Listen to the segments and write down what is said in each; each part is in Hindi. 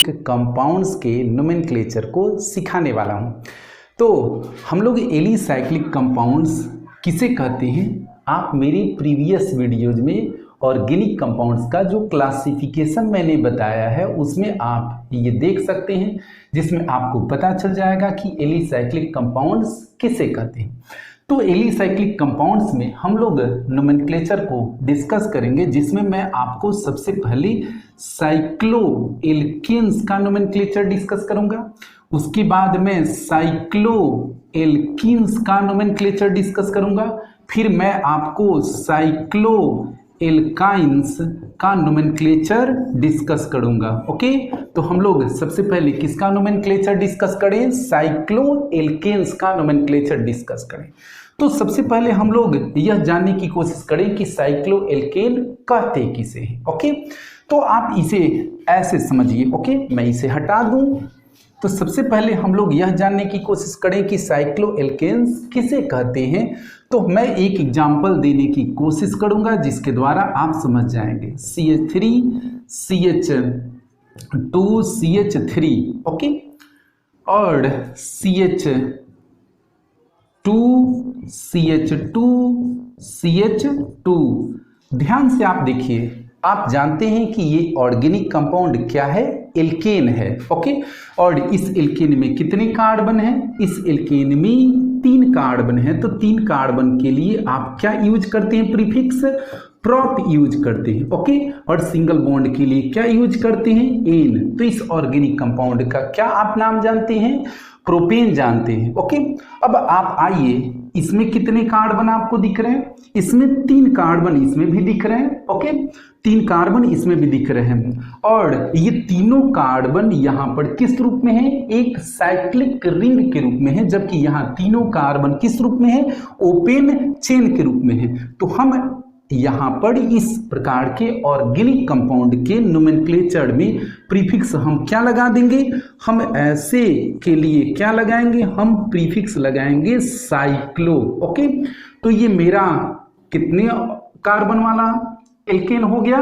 कंपाउंड्स के नोमेनक्लेचर को सिखाने वाला हूँ। तो हम लोग एलिसाइक्लिक कंपाउंड्स किसे कहते हैं, आप मेरी प्रीवियस वीडियोज में ऑर्गेनिक कंपाउंड्स का जो क्लासिफिकेशन मैंने बताया है उसमें आप ये देख सकते हैं, जिसमें आपको पता चल जाएगा कि एलिसाइक्लिक कंपाउंड्स किसे कहते हैं। तो एलिसाइक्लिक कंपाउंड्स में हम लोग नोमेनक्लेचर को डिस्कस करेंगे, जिसमें मैं आपको सबसे पहले साइक्लोएल्केन्स का नोमेनक्लेचर डिस्कस करूंगा। उसके बाद मैं साइक्लोएल्कीन्स का नोमेनक्लेचर डिस्कस करूंगा। फिर मैं आपको साइक्लोएल्काइंस का नोमेनक्लेचर डिस्कस करूंगा। ओके, तो हम लोग सबसे पहले किसका नोमेनक्लेचर डिस्कस करें, साइक्लोएल्केन्स का नोमेनक्लेचर डिस्कस करें। तो सबसे पहले हम लोग यह जानने की कोशिश करें कि साइक्लोएल्केन कहते किसे हैं। ओके, तो आप इसे ऐसे समझिए। ओके, मैं इसे हटा दूं। तो सबसे पहले हम लोग यह जानने की कोशिश करें कि साइक्लोएल्केन्स किसे कहते हैं। तो मैं एक एग्जांपल देने की कोशिश करूंगा जिसके द्वारा आप समझ जाएंगे। CH3 CH2 CH3 ओके, और CH2 CH2 CH2। ध्यान से आप देखिए, आप जानते हैं कि ये ऑर्गेनिक कंपाउंड क्या है, एल्केन है। ओके, और इस एल्केन में कितने कार्बन हैं, इस एल्केन में 3 कार्बन है। तो 3 कार्बन के लिए आप क्या यूज करते हैं, प्रीफिक्स प्रोप यूज करते हैं। ओके, और सिंगल बॉन्ड के लिए क्या यूज करते हैं, एन। तो इस ऑर्गेनिक कंपाउंड का क्या आप नाम जानते हैं, प्रोपेन जानते हैं। ओके, अब आप आइए, इसमें कितने कार्बन आपको दिख रहे हैं, इसमें 3 कार्बन इसमें भी दिख रहे हैं। ओके, 3 कार्बन इसमें भी दिख रहे हैं, और ये तीनों कार्बन यहाँ पर किस रूप में है, एक साइक्लिक रिंग के रूप में है, जबकि यहाँ तीनों कार्बन किस रूप में है, ओपन चेन के रूप में है। तो हम यहाँ पर इस प्रकार के ऑर्गेनिक कंपाउंड के नोमेनक्लेचर में प्रीफिक्स हम क्या लगा देंगे, हम ऐसे के लिए क्या लगाएंगे, हम प्रीफिक्स लगाएंगे साइक्लो। ओके, तो ये मेरा कितने कार्बन वाला एल्केन हो गया,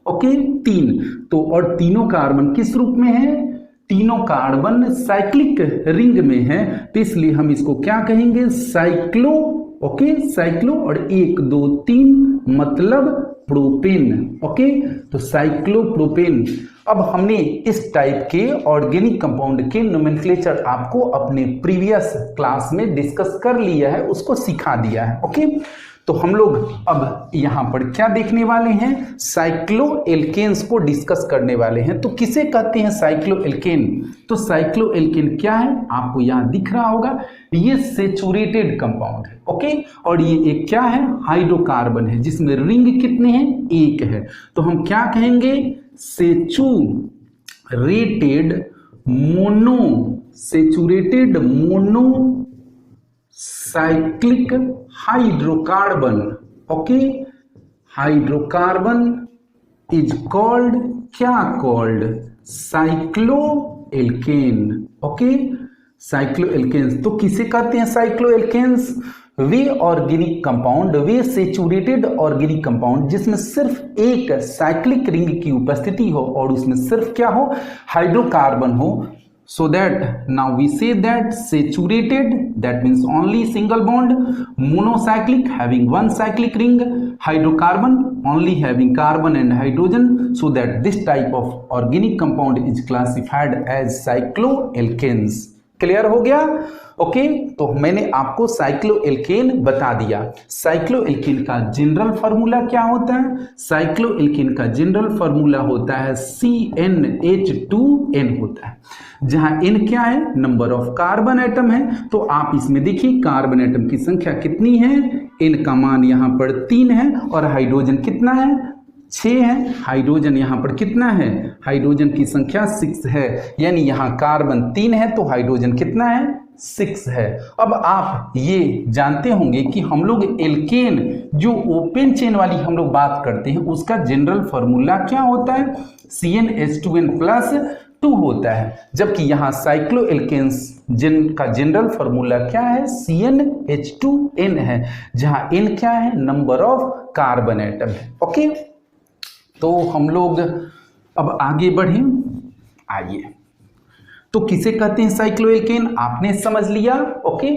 ओके 3। तो और तीनों कार्बन किस रूप में है, तीनों कार्बन साइक्लिक रिंग में है, तो इसलिए हम इसको क्या कहेंगे, साइक्लो। ओके, साइक्लो, और 1 2 3 मतलब प्रोपेन। ओके, तो साइक्लोप्रोपेन। अब हमने इस टाइप के ऑर्गेनिक कंपाउंड के नोमेनक्लेचर आपको अपने प्रीवियस क्लास में डिस्कस कर लिया है, उसको सिखा दिया है। ओके, तो हम लोग अब यहाँ पर क्या देखने वाले हैं, साइक्लोएल्केन्स को डिस्कस करने वाले हैं। तो किसे कहते हैं साइक्लोएल्केन, तो साइक्लोएल्केन क्या है, आपको यहाँ दिख रहा होगा, ये सेचुरेटेड कंपाउंड है। ओके, और ये एक क्या है, हाइड्रोकार्बन है, जिसमें रिंग कितने हैं, 1 है। तो हम क्या कहेंगे, saturated mono cyclic hydrocarbon. Okay, hydrocarbon is called, क्या कॉल्ड, साइक्लोएल्केन। Okay, cycloalkenes. तो किसे कहते हैं साइक्लोएल्केन्स, वे ऑर्गेनिक कंपाउंड, वे सेचुरेटेड ऑर्गेनिक कंपाउंड जिसमें सिर्फ एक साइक्लिक रिंग की उपस्थिति हो और उसमें सिर्फ क्या हो, हाइड्रोकार्बन हो। So that now we say that saturated, that means only single bond, monocyclic having 1 cyclic ring, hydrocarbon only having carbon and hydrogen, so that this type of organic compound is classified as cycloalkanes। Clear हो गया। ओके, तो मैंने आपको साइक्लोएल्केन बता दिया। साइक्लोएल्केन का जनरल फार्मूला क्या होता है, साइक्लोएल्केन का जनरल फार्मूला होता है CnH2n होता है, जहां n क्या है, नंबर ऑफ कार्बन एटम है। तो आप इसमें देखिए कार्बन एटम की संख्या कितनी है, n का मान यहाँ पर 3 है, और हाइड्रोजन कितना है, 6 है। हाइड्रोजन यहाँ पर कितना है, हाइड्रोजन की संख्या 6 है, यानी यहाँ कार्बन 3 है तो हाइड्रोजन कितना है, 6 है। अब आप ये जानते होंगे कि हम लोग एल्केन जो ओपन चेन वाली हम लोग बात करते हैं उसका जनरल फार्मूला क्या होता है, CnH2n+2 होता है, जबकि यहाँ साइक्लोएल्केन्स का जनरल फार्मूला क्या है, CnH2n है, जहाँ n क्या है, नंबर ऑफ कार्बन एटम है। ओके, तो हम लोग अब आगे बढ़ें। आइए, तो किसे कहते हैं साइक्लोएल्केन, आपने समझ लिया। Okay,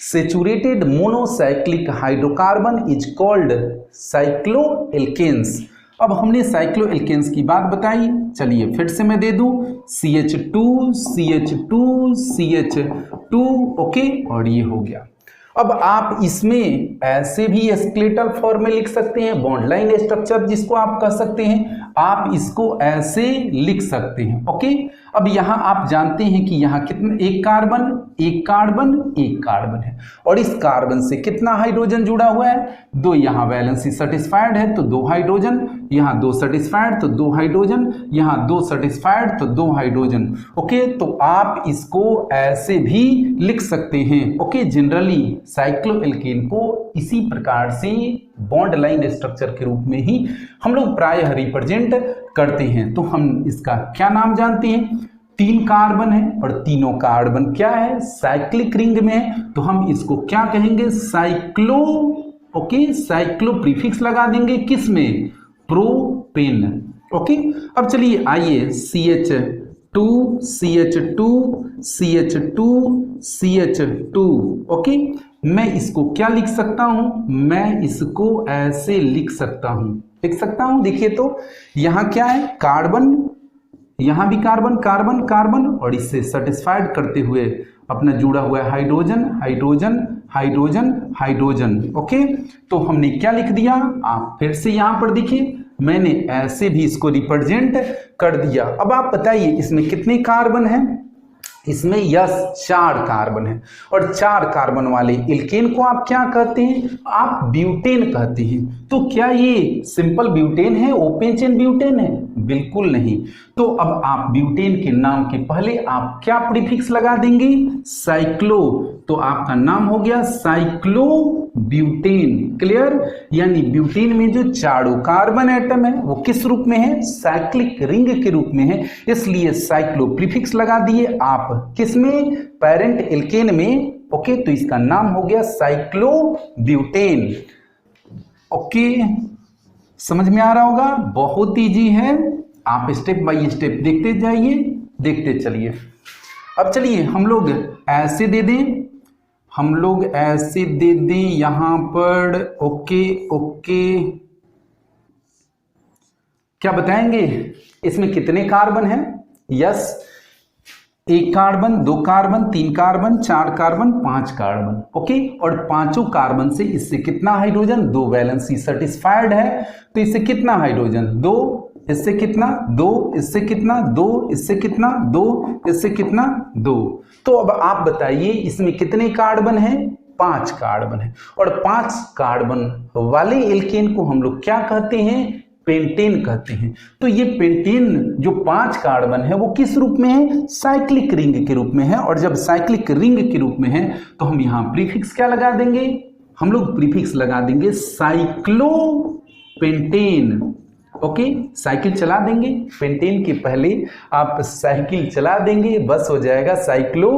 saturated monocyclic hydrocarbon is called cycloalkenes. अब हमने साइक्लोएल्केन्स की बात बताई, चलिए फिर से मैं दे दूं CH2 CH2 CH2, ओके, और ये हो गया। अब आप इसमें ऐसे भी स्केलेटल फॉर्म में लिख सकते हैं, बॉन्ड लाइन स्ट्रक्चर जिसको आप कह सकते हैं, आप इसको ऐसे लिख सकते हैं। ओके, अब यहाँ आप जानते हैं कि यहाँ कितना, एक कार्बन एक कार्बन एक कार्बन है, और इस कार्बन से कितना हाइड्रोजन जुड़ा हुआ है, 2। यहाँ वैलेंसी सेटिस्फाइड है तो 2 हाइड्रोजन, यहाँ 2 सेटिस्फाइड तो 2 हाइड्रोजन, यहाँ 2 सेटिस्फाइड तो 2 हाइड्रोजन। ओके, तो आप इसको ऐसे भी लिख सकते हैं। ओके, जनरली साइक्लोएल्केन को इसी प्रकार से बॉन्ड लाइन स्ट्रक्चर के रूप में ही हम लोग प्रायः रिप्रेजेंट करते हैं। तो हम इसका क्या नाम जानते हैं, 3 कार्बन है और तीनों कार्बन क्या है, साइक्लिक रिंग में है, तो हम इसको क्या कहेंगे, साइक्लो। ओके, साइक्लो प्रीफिक्स लगा देंगे किसमें, प्रोपेन। ओके, अब चलिए आइए CH2 CH2 CH2 CH2। Okay, मैं इसको क्या लिख सकता हूं, मैं इसको ऐसे लिख सकता हूं, देखिए तो यहां क्या है, कार्बन, यहां भी कार्बन कार्बन कार्बन, और इससे सेटिस्फाइड करते हुए अपना जुड़ा हुआ है hydrogen hydrogen hydrogen hydrogen. Okay, तो हमने क्या लिख दिया, आप फिर से यहां पर देखिए, मैंने ऐसे भी इसको रिप्रेजेंट कर दिया। अब आप बताइए इसमें कितने कार्बन हैं, इसमें यस 4 कार्बन है, और 4 कार्बन वाले एल्केन को आप क्या कहते हैं, आप ब्यूटेन कहते हैं। तो क्या ये सिंपल ब्यूटेन है, ओपन चेन ब्यूटेन है, बिल्कुल नहीं। तो अब आप ब्यूटेन के नाम के पहले आप क्या प्रीफिक्स लगा देंगे, साइक्लो, तो आपका नाम हो गया साइक्लो ब्यूटेन। क्लियर, यानी ब्यूटेन में जो चारों कार्बन एटम है वो किस रूप में है, साइक्लिक रिंग के रूप में है, इसलिए साइक्लो प्रीफिक्स लगा दिए आप किसमें, पेरेंट एल्केन में। ओके, तो इसका नाम हो गया साइक्लो ब्यूटेन। ओके, समझ में आ रहा होगा, बहुत इजी है, आप स्टेप बाय स्टेप देखते जाइए, देखते चलिए। अब चलिए हम लोग ऐसे दे दें, यहां पर। ओके ओके, क्या बताएंगे इसमें कितने कार्बन हैं, yes, 1 carbon 2 carbon 3 carbon 4 carbon 5 carbon. Okay, और पांचों कार्बन से इससे कितना हाइड्रोजन, 2 वैलेंसी सेटिस्फाइड है, तो इससे कितना हाइड्रोजन, 2, इससे कितना 2, इससे कितना 2, इससे कितना 2, इससे कितना 2। तो अब आप बताइए इसमें कितने कार्बन हैं, 5 कार्बन है, और 5 कार्बन वाले एल्केन को हम लोग क्या कहते हैं, पेंटेन कहते हैं। तो ये पेंटेन जो 5 कार्बन है वो किस रूप में है, साइक्लिक रिंग के रूप में है, और जब साइक्लिक रिंग के रूप में है तो हम यहाँ प्रीफिक्स क्या लगा देंगे, हम लोग प्रीफिक्स लगा देंगे साइक्लो पेंटेन। ओके, साइकिल चला देंगे, पेंटेन के पहले आप साइकिल चला देंगे, बस हो जाएगा cyclo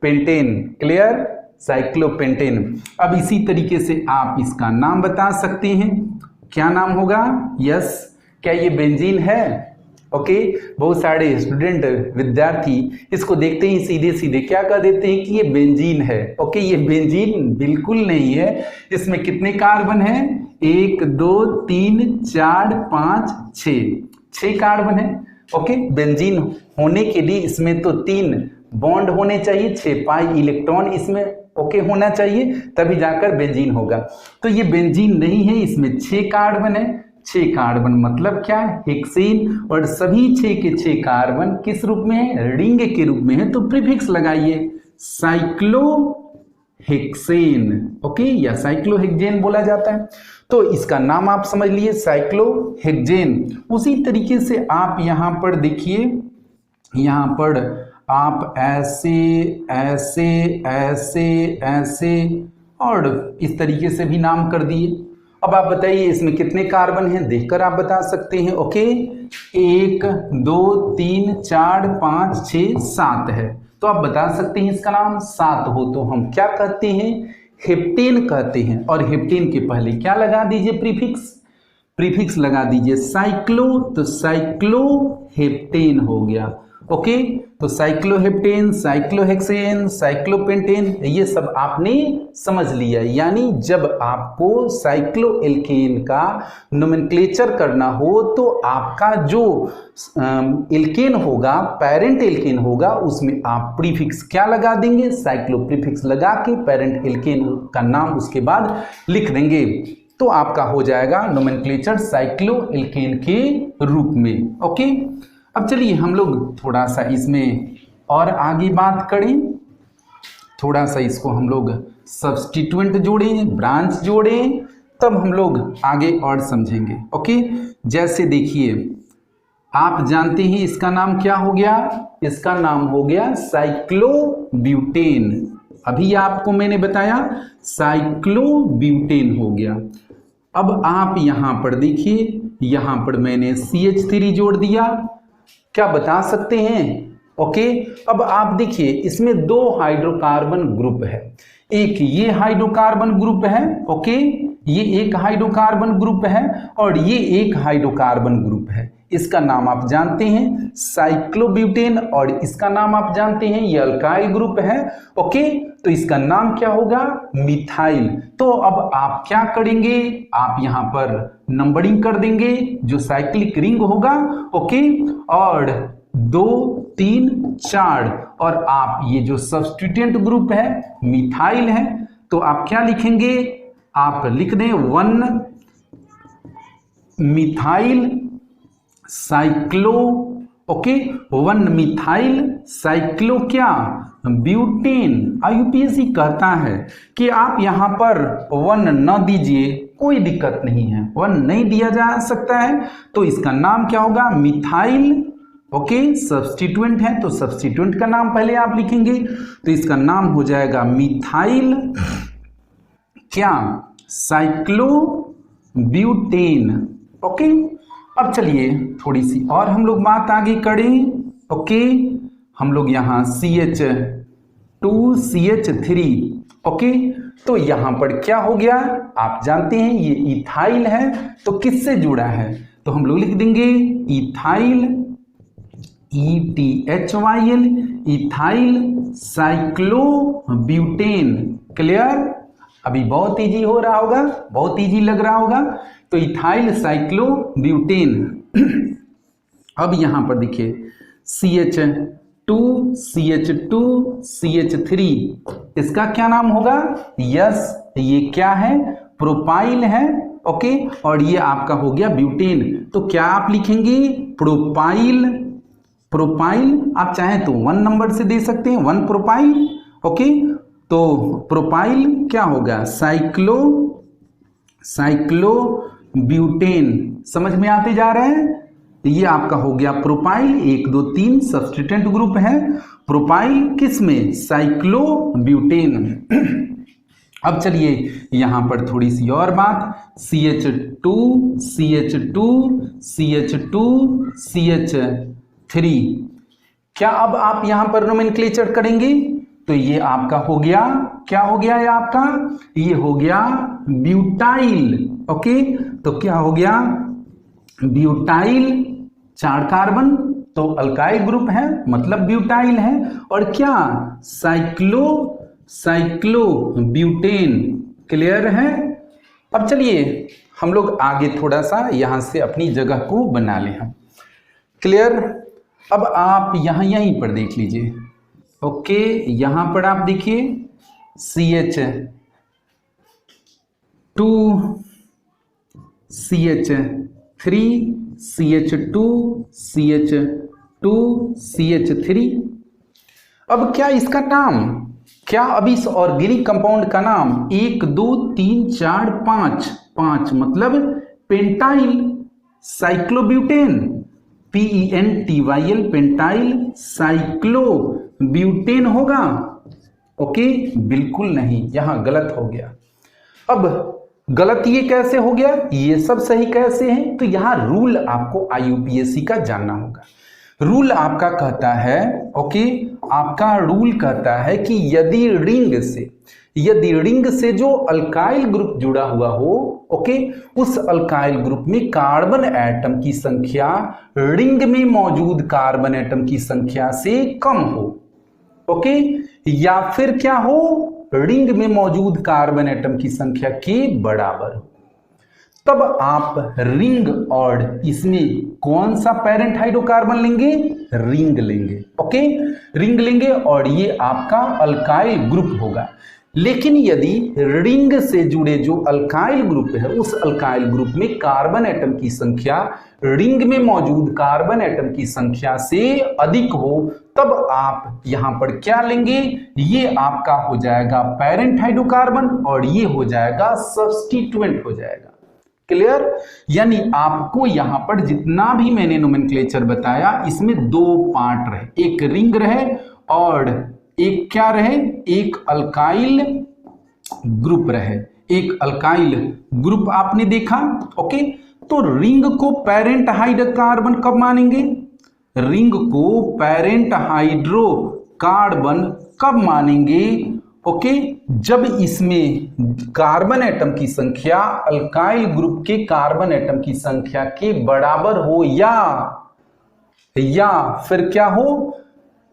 pentane. Clear, cyclo pentane. अब इसी तरीके से आप इसका नाम बता सकते हैं, क्या नाम होगा, यस, क्या ये बेंजीन है। ओके, बहुत सारे स्टूडेंट विद्यार्थी इसको देखते ही सीधे सीधे क्या कह देते हैं कि ये बेंजीन है। ओके, ये बेंजीन बिल्कुल नहीं है। इसमें कितने कार्बन हैं, 1 2 3 4 5 6 कार्बन है। ओके, बेंजीन होने के लिए इसमें तो 3 बॉन्ड होने चाहिए, 6 पाई इलेक्ट्रॉन इसमें ओके होना चाहिए, तभी जाकर बेंजीन होगा। तो ये बेंजीन नहीं है, इसमें 6 कार्बन है। 6 कार्बन मतलब क्या है, हेक्सेन, और सभी 6 के 6 कार्बन किस रूप में है, रिंग के रूप में है, तो प्रीफिक्स लगाइए साइक्लो हेक्सेन। ओके, या साइक्लोहेक्सेन बोला जाता है। तो इसका नाम आप समझ लिए, साइक्लोहेक्सेन। उसी तरीके से आप यहां पर देखिए, यहां पर आप ऐसे ऐसे ऐसे ऐसे और इस तरीके से भी नाम कर दिए। अब आप बताइए इसमें कितने कार्बन हैं, देखकर आप बता सकते हैं। ओके, 1 2 3 4 5 6 7 है, तो आप बता सकते हैं इसका नाम 7 हो तो हम क्या कहते हैं, हेप्टेन कहते हैं। और हेप्टेन के पहले क्या लगा दीजिए, प्रीफिक्स लगा दीजिए साइक्लो, तो साइक्लो हेप्टेन हो गया। ओके, तो साइक्लोहेप्टेन, साइक्लोहेक्सेन, साइक्लोपेंटेन ये सब आपने समझ लिया। यानी जब आपको साइक्लोएल्केन का नोमेनक्लेचर करना हो तो आपका जो एल्केन होगा, पेरेंट एल्केन होगा, उसमें आप प्रीफिक्स क्या लगा देंगे, साइक्लो प्रीफिक्स लगा के पेरेंट एल्केन का नाम उसके बाद लिख देंगे, तो आपका हो जाएगा नोमेनक्लेचर साइक्लोएल्केन के रूप में। ओके, अब चलिए हम लोग थोड़ा सा इसमें और आगे बात करें, थोड़ा सा इसको हम लोग सब्स्टिट्यूएंट जोड़ें, ब्रांच जोड़ें, तब हम लोग आगे और समझेंगे। ओके, जैसे देखिए आप जानते हैं इसका नाम क्या हो गया, इसका नाम हो गया साइक्लोब्यूटेन। अभी आपको मैंने बताया साइक्लोब्यूटेन हो गया। अब आप यहां पर देखिए, यहां पर मैंने CH3 जोड़ दिया, क्या बता सकते हैं? ओके, अब आप देखिए इसमें दो हाइड्रोकार्बन ग्रुप है, एक ये हाइड्रोकार्बन ग्रुप है, ओके, ये एक हाइड्रोकार्बन ग्रुप है और ये एक हाइड्रोकार्बन ग्रुप है। इसका नाम आप जानते हैं साइक्लोब्यूटेन और इसका नाम आप जानते हैं ये अल्काइल ग्रुप है। ओके, तो इसका नाम क्या होगा, मिथाइल। तो अब आप क्या करेंगे, आप यहां पर नंबरिंग कर देंगे जो साइक्लिक रिंग होगा। ओके, और 2 3 4 और आप ये जो सब्स्टिट्यूएंट ग्रुप है मिथाइल है, तो आप क्या लिखेंगे, आप लिख दें 1 methyl cyclo. Okay, 1 methyl cyclo क्या, ब्यूटेन। IUPAC कहता है कि आप यहां पर 1 न दीजिए, कोई दिक्कत नहीं है, 1 नहीं दिया जा सकता है, तो इसका नाम क्या होगा, मिथाइल। ओके, सब्स्टिट्यूएंट है तो सब्स्टिट्यूएंट का नाम पहले आप लिखेंगे, तो इसका नाम हो जाएगा मिथाइल क्या, साइक्लोब्यूटेन। ओके, अब चलिए थोड़ी सी और हम लोग बात आगे करें। ओके, हम लोग यहाँ CH2 CH3, ओके, तो यहां पर क्या हो गया, आप जानते हैं ये इथाइल है, तो किससे जुड़ा है, तो हम लोग लिख देंगे ethyl, ETHYL, ethyl cyclobutane. Clear, अभी बहुत इजी हो रहा होगा, बहुत इजी लग रहा होगा, तो इथाइल साइक्लोब्यूटेन। अब यहां पर देखिए CH2 CH2 CH3, इसका क्या नाम होगा, यस, ये क्या है, प्रोपाइल है। ओके, और ये आपका हो गया ब्यूटेन, तो क्या आप लिखेंगे, प्रोपाइल। प्रोपाइल आप चाहें तो 1 नंबर से दे सकते हैं, 1 प्रोपाइल। ओके, तो प्रोपाइल क्या होगा, साइक्लोब्यूटेन। समझ में आते जा रहे हैं, ये आपका हो गया प्रोपाइल, 1 2 3 सब्स्टिट्यूएंट ग्रुप है, प्रोपाइल किस में, साइक्लोब्यूटेन। अब चलिए यहां पर थोड़ी सी और बात, CH2 CH2 CH2 CH3, क्या अब आप यहां पर नोमेनक्लेचर करेंगे, तो ये आपका हो गया, क्या हो गया, ये आपका ये हो गया ब्यूटाइल। ओके, तो क्या हो गया, ब्यूटाइल, 4 कार्बन, तो अल्काइल ग्रुप है मतलब ब्यूटाइल है, और क्या, साइक्लोब्यूटेन। क्लियर है। अब चलिए हम लोग आगे थोड़ा सा यहां से अपनी जगह को बना लें हम। क्लियर, अब आप यहीं पर देख लीजिए। ओके, यहां पर आप देखिए CH2 CH3 CH2 CH2 CH3। अब क्या इसका नाम, क्या अब इस ऑर्गेनिक कंपाउंड का नाम 1 2 3 4 5 मतलब pentyl cyclobutane, PENTYL, pentyl cyclobutane होगा। ओके, बिल्कुल नहीं, यहां गलत हो गया। अब गलत ये कैसे हो गया, ये सब सही कैसे हैं, तो यहां रूल आपको IUPAC का जानना होगा। रूल आपका कहता है, ओके, आपका रूल कहता है कि यदि रिंग से जो अल्काइल ग्रुप जुड़ा हुआ हो, ओके, उस अल्काइल ग्रुप में कार्बन एटम की संख्या रिंग में मौजूद कार्बन एटम की संख्या से कम हो, ओके, या फिर क्या हो, रिंग में मौजूद कार्बन एटम की संख्या के बराबर हो, तब आप रिंग और इसमें कौन सा पेरेंट हाइड्रोकार्बन लेंगे, रिंग लेंगे, ओके, रिंग लेंगे और ये आपका अल्काइल ग्रुप होगा। लेकिन यदि रिंग से जुड़े जो अल्काइल ग्रुप है उस अल्काइल ग्रुप में कार्बन एटम की संख्या रिंग में मौजूद कार्बन एटम की संख्या से अधिक हो, तब आप यहां पर क्या लेंगे, ये आपका हो जाएगा पेरेंट हाइड्रोकार्बन और ये हो जाएगा सब्स्टिट्यूएंट हो जाएगा। क्लियर? यानी आपको यहां पर जितना भी मैंने नोमेनक्लेचर बताया इसमें दो पार्ट रहे, एक रिंग रहे और एक क्या रहे, एक अल्काइल ग्रुप रहे, एक अल्काइल ग्रुप आपने देखा, ओके। तो रिंग को पेरेंट हाइड्रोकार्बन कब मानेंगे, रिंग को पेरेंट हाइड्रोकार्बन कब मानेंगे, ओके, जब इसमें कार्बन एटम की संख्या अल्काइल ग्रुप के कार्बन एटम की संख्या के बराबर हो या फिर क्या हो,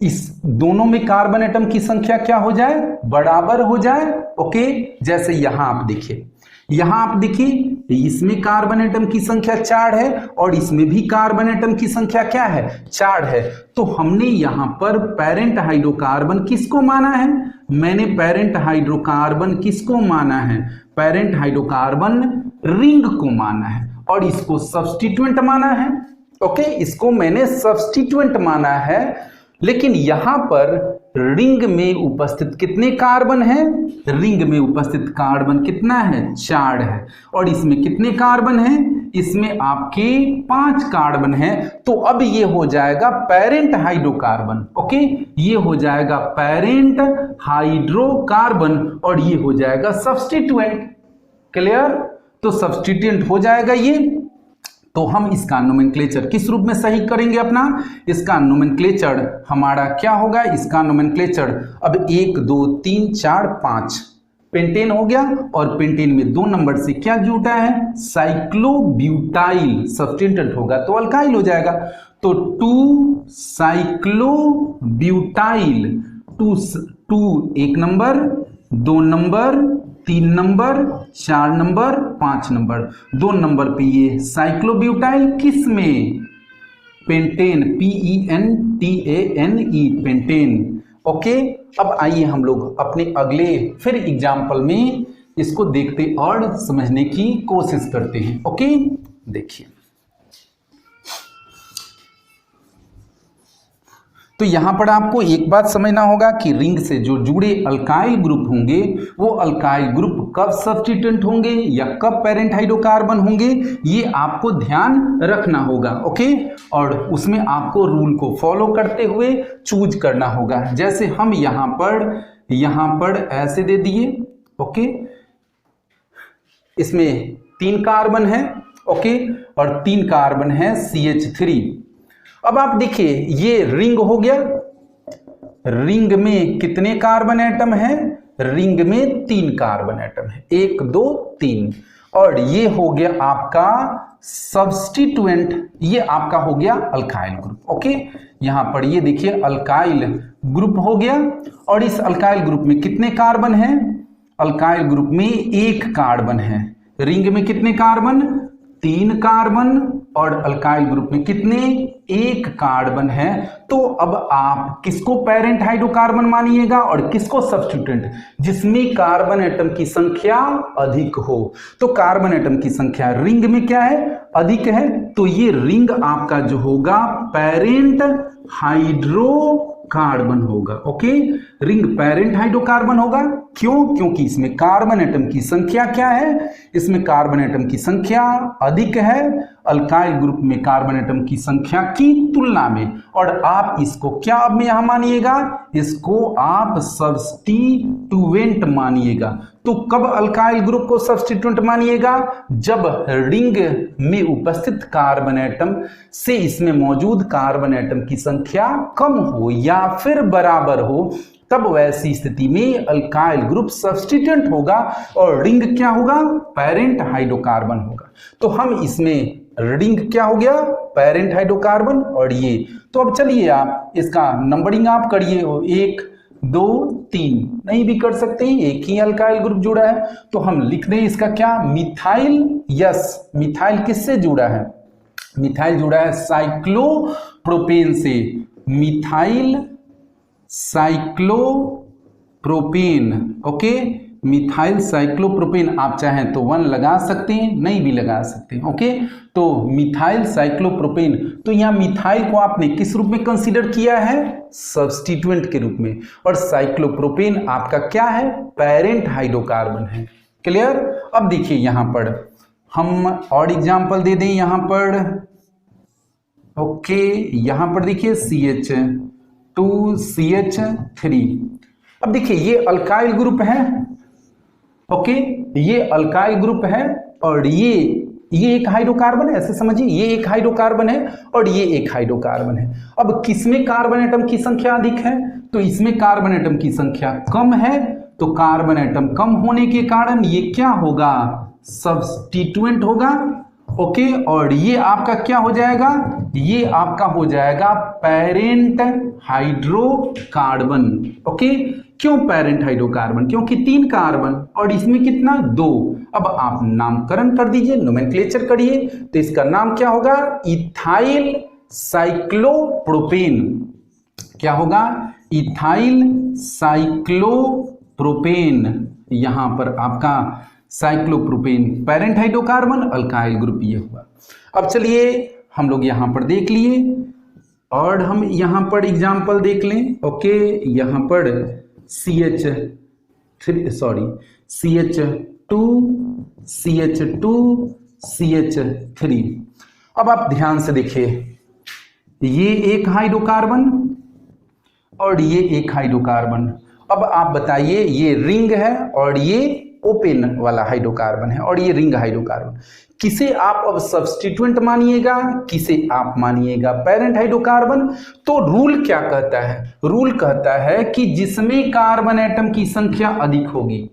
इस दोनों में कार्बन एटम की संख्या क्या हो जाए, बराबर हो जाए, ओके। जैसे यहां आप देखिए, यहां आप देखिए इसमें कार्बन एटम की संख्या 4 है और इसमें भी कार्बन एटम की संख्या क्या है, 4 है। तो हमने यहां पर पेरेंट हाइड्रोकार्बन किसको माना है, मैंने पेरेंट हाइड्रोकार्बन किसको माना है, पेरेंट हाइड्रोकार्बन रिंग को माना है और इसको सब्स्टिट्यूएंट माना है, ओके, इसको मैंने सब्स्टिट्यूएंट माना है। लेकिन यहां पर रिंग में उपस्थित कितने कार्बन हैं, रिंग में उपस्थित कार्बन कितना है, 4 है और इसमें कितने कार्बन हैं, इसमें आपके 5 कार्बन हैं। तो अब ये हो जाएगा पेरेंट हाइड्रोकार्बन, ओके, ये हो जाएगा पेरेंट हाइड्रोकार्बन और ये हो जाएगा सब्स्टिट्यूएंट। क्लियर? तो सब्स्टिट्यूएंट हो जाएगा ये। तो हम इसका नोमेनक्लेचर किस रूप में सही करेंगे अपना, इसका नोमेनक्लेचर हमारा क्या होगा, इसका नोमेनक्लेचर अब 1 2 3 4 5 पेंटेन हो गया और पेंटेन में 2 नंबर से क्या जुटा है, साइक्लोब्यूटाइल, सब्स्टिट्यूएंट होगा तो अल्काइल हो जाएगा। तो 2 साइक्लोब्यूटाइल, 2 1 number, 2 number, 3 number, 4 number, 5 number, 2 number पे ये साइक्लोब्यूटाइल किस में, पेंटेन, PENTANE, पेंटेन, ओके। अब आइए हम लोग अपने अगले फिर एग्जाम्पल में इसको देखते और समझने की कोशिश करते हैं, ओके। देखिए तो यहां पर आपको एक बात समझना होगा कि रिंग से जो जुड़े अल्काइल ग्रुप होंगे वो अल्काइल ग्रुप कब सब्स्टिट्यूएंट होंगे या कब पेरेंट हाइड्रोकार्बन होंगे, ये आपको ध्यान रखना होगा, ओके। और उसमें आपको रूल को फॉलो करते हुए चूज करना होगा। जैसे हम यहां पर ऐसे दे दिए, ओके, इसमें 3 कार्बन है, ओके, और 3 कार्बन है CH3। अब आप देखिए ये रिंग हो गया, रिंग में कितने कार्बन एटम है, रिंग में 3 कार्बन एटम है, 1 2 3, और ये हो गया आपका सब्स्टिट्यूएंट, ये आपका हो गया अल्काइल ग्रुप, ओके। यहां पर ये देखिए अल्काइल ग्रुप हो गया और इस अल्काइल ग्रुप में कितने कार्बन है, अल्काइल ग्रुप में 1 कार्बन है, रिंग में कितने कार्बन, 3 कार्बन, और अल्काइल ग्रुप में कितने, 1 कार्बन है। तो अब आप किसको पेरेंट हाइड्रोकार्बन मानिएगा और किसको सब्स्टिट्यूएंट, जिसमें कार्बन एटम की संख्या अधिक हो। तो कार्बन एटम की संख्या रिंग में क्या है, अधिक है, तो ये रिंग आपका जो होगा पेरेंट हाइड्रोकार्बन होगा, ओके। रिंग पेरेंट हाइड्रोकार्बन होगा, क्यों, क्योंकि इसमें कार्बन एटम की संख्या क्या है, इसमें कार्बन एटम की संख्या अधिक है अल्काइल ग्रुप में कार्बन एटम की संख्या की तुलना में। और आप इसको क्या अब में यहां मानिएगा, इसको आप सब्स्टिट्यूएंट मानिएगा। तो कब अल्काइल ग्रुप को सब्स्टिट्यूएंट मानिएगा, जब रिंग में उपस्थित कार्बन एटम से इसमें मौजूद कार्बन एटम की संख्या कम हो या फिर बराबर हो, तब वैसी स्थिति में अल्काइल ग्रुप सब्स्टिट्यूएंट होगा और रिंग क्या होगा, पेरेंट हाइड्रोकार्बन होगा। तो हम इसमें रिंग क्या हो गया, पेरेंट हाइड्रोकार्बन। और ये तो अब चलिए आप इसका नंबरिंग आप करिए, 1 2 3 नहीं भी कर सकते हैं, एक ही अल्काइल ग्रुप जुड़ा है तो हम लिख दें इसका क्या, मिथाइल। यस, मिथाइल किससे जुड़ा है, मिथाइल जुड़ा है साइक्लोप्रोपेन से, methyl cyclopropane. Okay, methyl cyclopropane, आप चाहें तो 1 लगा सकते हैं, नहीं भी लगा सकते हैं। ओके, तो मिथाइल साइक्लोप्रोपेन, तो यहाँ मिथाइल को आपने किस रूप में कंसीडर किया है, सब्स्टिट्यूएंट के रूप में, और साइक्लोप्रोपेन आपका क्या है, पेरेंट हाइड्रोकार्बन है। क्लियर। अब देखिए यहां पर हम और एग्जांपल दे दें यहां पर। ओके, यहां पर देखिए CH2CH3। अब देखिए ये अल्काइल ग्रुप है। ओके, ये अल्काइल ग्रुप है और ये एक हाइड्रोकार्बन है, ऐसे समझिए, ये एक हाइड्रोकार्बन है और ये एक हाइड्रोकार्बन है। अब किसमें कार्बन एटम की संख्या अधिक है, तो इसमें कार्बन एटम की संख्या कम है, तो कार्बन एटम कम होने के कारण ये क्या होगा, सब्स्टिट्यूएंट होगा। ओके, और ये आपका क्या हो जाएगा, ये आपका हो जाएगा पेरेंट हाइड्रोकार्बन। ओके, क्यों पेरेंट हाइड्रोकार्बन, क्योंकि 3 कार्बन और इसमें कितना, 2। अब आप नामकरण कर दीजिए, नोमेनक्लेचर करिए, तो इसका नाम क्या होगा, इथाइल साइक्लोप्रोपेन। क्या होगा, इथाइल साइक्लोप्रोपेन। यहां पर आपका cyclopropane parent hydrocarbon, alkyl group ये हुआ। अब चलिए हम लोग यहां पर देख लिए और हम यहां पर एग्जाम्पल देख लें। ओके, यहां पर CH2CH2CH3। अब आप ध्यान से देखिए, ये एक हाइड्रोकार्बन और ये एक हाइड्रोकार्बन। अब आप बताइए, ये रिंग है और ये ओपन वाला हाइड्रोकार्बन है और ये रिंग हाइड्रोकार्बन, किसे आप अब सब्स्टिट्यूएंट मानिएगा, किसे आप मानिएगा पेरेंट हाइड्रोकार्बन। तो रूल क्या कहता है, रूल कहता है कि जिसमें कार्बन एटम की संख्या अधिक होगी,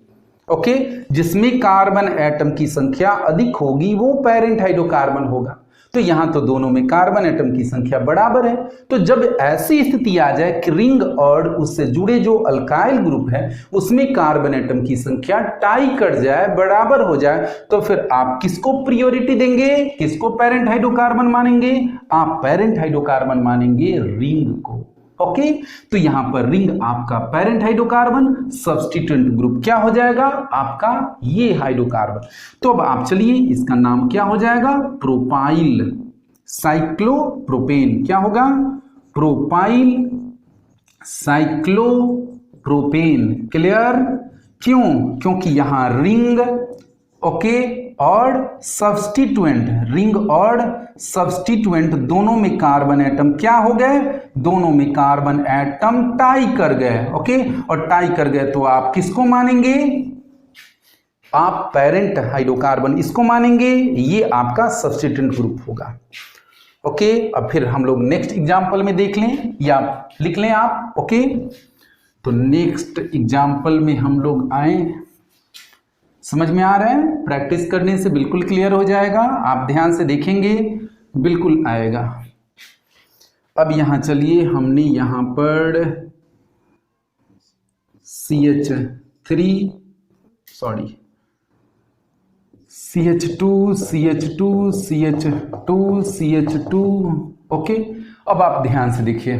ओके, जिसमें कार्बन एटम की संख्या अधिक होगी वो पेरेंट हाइड्रोकार्बन होगा। तो यहां तो दोनों में कार्बन एटम की संख्या बराबर है, तो जब ऐसी स्थिति आ जाए कि रिंग और उससे जुड़े जो अल्काइल ग्रुप है उसमें कार्बन एटम की संख्या टाई कर जाए, बराबर हो जाए, तो फिर आप किसको प्रियोरिटी देंगे, किसको पेरेंट हाइड्रोकार्बन मानेंगे, आप पेरेंट हाइड्रोकार्बन मानेंगे रिंग को। ओके, तो यहां पर रिंग आपका पेरेंट हाइड्रोकार्बन, सब्स्टिट्यूएंट ग्रुप क्या हो जाएगा आपका ये हाइड्रोकार्बन। तो अब आप चलिए इसका नाम क्या हो जाएगा, प्रोपाइल साइक्लोप्रोपेन। क्या होगा, प्रोपाइल साइक्लोप्रोपेन। क्लियर। क्यों, क्योंकि यहां रिंग, ओके, और सब्स्टिट्यूएंट, रिंग और सब्स्टिट्यूएंट दोनों में कार्बन एटम क्या हो गए, दोनों में कार्बन एटम टाई कर गए। ओके, और टाई कर गए तो आप किसको मानेंगे, आप पेरेंट हाइड्रोकार्बन इसको मानेंगे, ये आपका सब्स्टिट्यूएंट ग्रुप होगा। ओके, अब फिर हम लोग नेक्स्ट एग्जांपल में देख लें या लिख लें आप। ओके, तो नेक्स्ट एग्जांपल में हम लोग आए, समझ में आ रहा है, प्रैक्टिस करने से बिल्कुल क्लियर हो जाएगा, आप ध्यान से देखेंगे बिल्कुल आएगा। अब यहां चलिए, हमने यहां पर CH2CH2CH2 ओके। अब आप ध्यान से देखिए,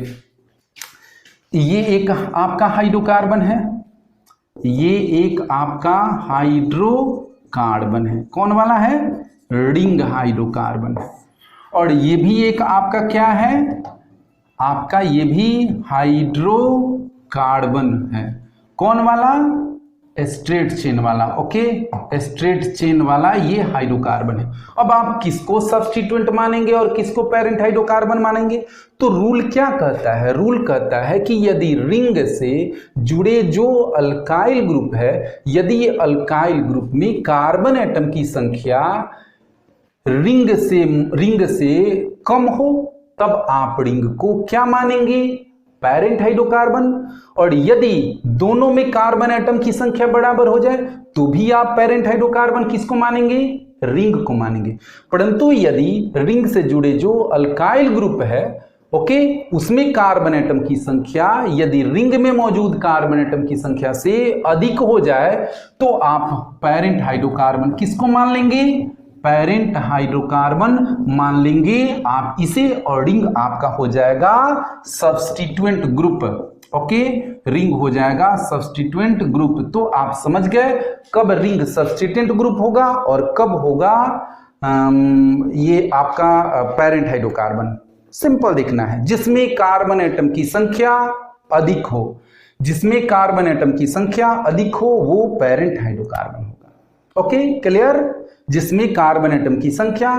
ये एक आपका हाइड्रोकार्बन है, ये एक आपका हाइड्रोकार्बन है, कौन वाला है, रिंग हाइड्रोकार्बन। और ये भी एक आपका क्या है, आपका ये भी हाइड्रोकार्बन है, कौन वाला, स्ट्रेट चेन वाला। ओके, स्ट्रेट चेन वाला ये हाइड्रोकार्बन है। अब आप किसको सब्स्टिट्यूएंट मानेंगे और किसको पेरेंट हाइड्रोकार्बन मानेंगे, तो रूल क्या कहता है, रूल कहता है कि यदि रिंग से जुड़े जो अल्काइल ग्रुप है, यदि ये अल्काइल ग्रुप में कार्बन एटम की संख्या रिंग से कम हो, तब आप रिंग को क्या मानेंगे, पेरेंट हाइड्रोकार्बन, और यदि दोनों में कार्बन एटम की संख्या बराबर हो जाए तो भी आप पेरेंट हाइड्रोकार्बन किसको मानेंगे? रिंग को मानेंगे। परंतु यदि रिंग से जुड़े जो अल्काइल ग्रुप है, ओके, उसमें कार्बन एटम की संख्या यदि रिंग में मौजूद कार्बन एटम की संख्या से अधिक हो जाए तो आप पेरेंट हाइड्रोकार्बन किसको मान लेंगे? पेरेंट हाइड्रोकार्बन मान लेंगे आप इसे, और रिंग आपका हो जाएगा सब्स्टिट्यूएंट ग्रुप। ओके, रिंग हो जाएगा सब्स्टिट्यूएंट ग्रुप। तो आप समझ गए कब रिंग सब्स्टिट्यूएंट ग्रुप होगा और कब होगा ये आपका पेरेंट हाइड्रोकार्बन। सिंपल देखना है, जिसमें कार्बन एटम की संख्या अधिक हो, जिसमें कार्बन एटम की संख्या अधिक हो वो पेरेंट हाइड्रोकार्बन होगा। Okay, clear? जिसमें कार्बन एटम की संख्या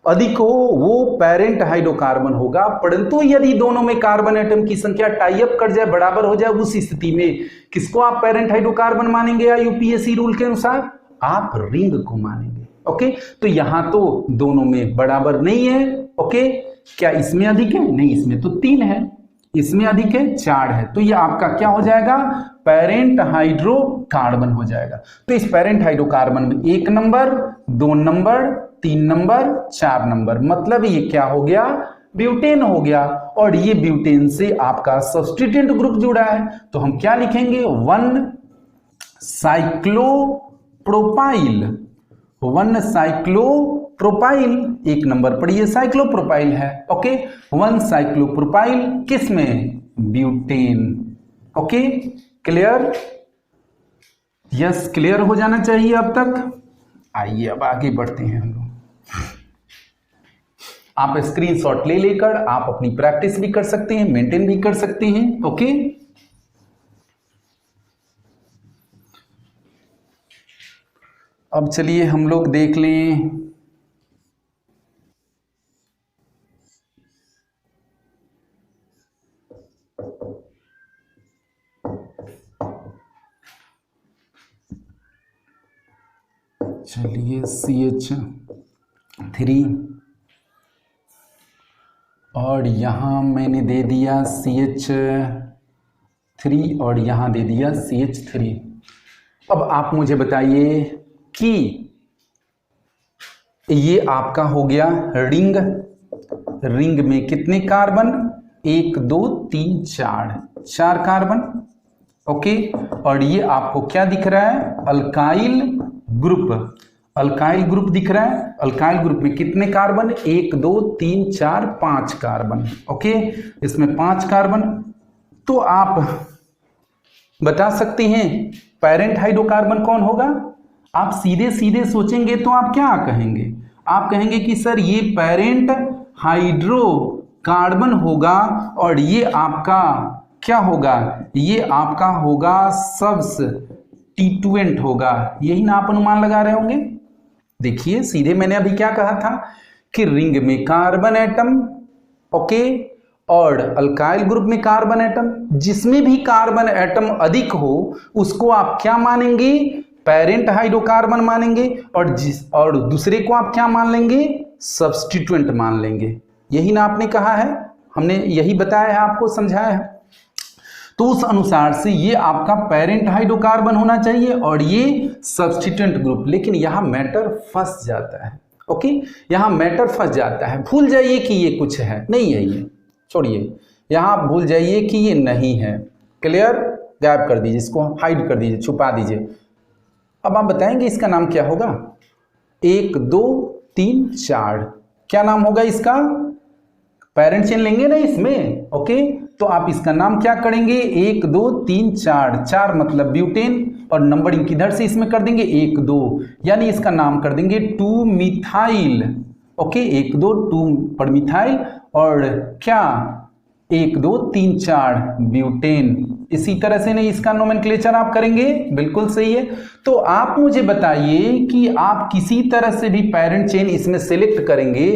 अधिक हो वो पेरेंट हाइड्रोकार्बन होगा। परंतु यदि दोनों में कार्बन एटम की संख्या टाई अप कर जाए, बराबर हो जाए, उस स्थिति में किसको आप पेरेंट हाइड्रोकार्बन मानेंगे? या यूपीएससी रूल के अनुसार आप रिंग को मानेंगे। ओके, तो यहां तो दोनों में बराबर नहीं है। ओके, क्या इसमें अधिक है? नहीं, इसमें तो 3 है, इसमें अधिक है 4 है, तो ये आपका क्या हो जाएगा? पेरेंट हाइड्रोकार्बन हो जाएगा। तो इस पेरेंट हाइड्रोकार्बन में 1 नंबर, 2 नंबर, 3 नंबर, 4 नंबर, मतलब ये क्या हो गया? ब्यूटेन हो गया। और ये ब्यूटेन से आपका सब्स्टिट्यूएंट ग्रुप जुड़ा है, तो हम क्या लिखेंगे? 1 साइक्लोप्रोपाइल, 1 साइक्लोप्रोपाइल। 1 नंबर पर ये साइक्लोप्रोपाइल है। ओके, 1 साइक्लोप्रोपाइल किसमें? Butane. Okay, clear? Yes, clear हो जाना चाहिए अब तक। आइए अब आगे बढ़ते हैं हम लोग। आप स्क्रीनशॉट ले लेकर आप अपनी प्रैक्टिस भी कर सकते हैं, मेंटेन भी कर सकते हैं। ओके, अब चलिए हम लोग देख लें चलिए CH3 और यहां मैंने दे दिया CH3 और यहां दे दिया CH3। अब आप मुझे बताइए कि ये आपका हो गया रिंग। रिंग में कितने कार्बन? 1 2 3 4 कार्बन। ओके, और ये आपको क्या दिख रहा है? Alkyl group. अल्काइल ग्रुप दिख रहा है। अल्काइल ग्रुप में कितने कार्बन? 1 2 3 4 5 कार्बन। ओके, इसमें 5 कार्बन। तो आप बता सकते हैं पेरेंट हाइड्रोकार्बन कौन होगा? आप सीधे सीधे सोचेंगे तो आप क्या कहेंगे? आप कहेंगे कि सर ये पेरेंट हाइड्रोकार्बन होगा और ये आपका क्या होगा? ये आपका होगा सब्स्टिट्यूएंट होगा। यही ना आप अनुमान लगा रहे होंगे। देखिए सीधे मैंने अभी क्या कहा था कि रिंग में कार्बन एटम, ओके, और अल्काइल ग्रुप में कार्बन एटम, जिसमें भी कार्बन एटम अधिक हो उसको आप क्या मानेंगे? पेरेंट हाइड्रोकार्बन मानेंगे, और दूसरे को आप क्या मान लेंगे? सब्स्टिट्यूएंट मान लेंगे। यही ना आपने कहा है, हमने यही बताया है, आपको समझाया है। तो उस अनुसार से ये आपका पेरेंट हाइड्रोकार्बन होना चाहिए और ये सब्स्टिट्यूएंट ग्रुप। लेकिन यहां मैटर फंस जाता है। ओके, यहां मैटर फंस जाता है। भूल जाइए कि ये कुछ है, नहीं है, ये छोड़िए। यहां भूल जाइए कि ये नहीं है। क्लियर? गायब कर दीजिए, इसको हाइड कर दीजिए, छुपा दीजिए। अब आप बताएंगे इसका नाम क्या होगा? 1 2 3 4 क्या नाम होगा इसका? पेरेंट चेन लेंगे ना इसमें। ओके, तो आप इसका नाम क्या करेंगे? 1 2 3 4 मतलब ब्यूटेन, और नंबरिंग किधर से इसमें कर देंगे? 1 2, यानी इसका नाम कर देंगे 2 मिथाइल। ओके, 1 2 2 पर मिथाइल, और क्या 1 2 3 4 ब्यूटेन। इसी तरह से नहीं इसका नोमेनक्लेचर आप करेंगे। बिल्कुल सही है। तो आप मुझे बताइए कि आप किसी तरह से भी पेरेंट चेन इसमें सेलेक्ट करेंगे,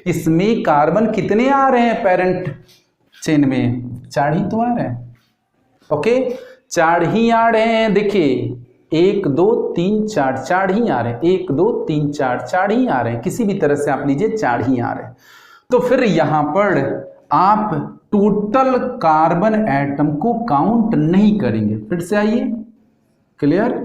इसमें कार्बन कितने आ रहे हैं पेरेंट चेन में? 4 ही तो आ रहे हैं। ओके, 4 ही आ रहे हैं। देखिए 1 2 3 4 ही आ रहे हैं। 1 2 3 4 ही आ रहे हैं। किसी भी तरह से आप लीजिए 4 ही आ रहे हैं। तो फिर यहां पर आप टोटल कार्बन एटम को काउंट नहीं करेंगे। फिर से आइए, क्लियर।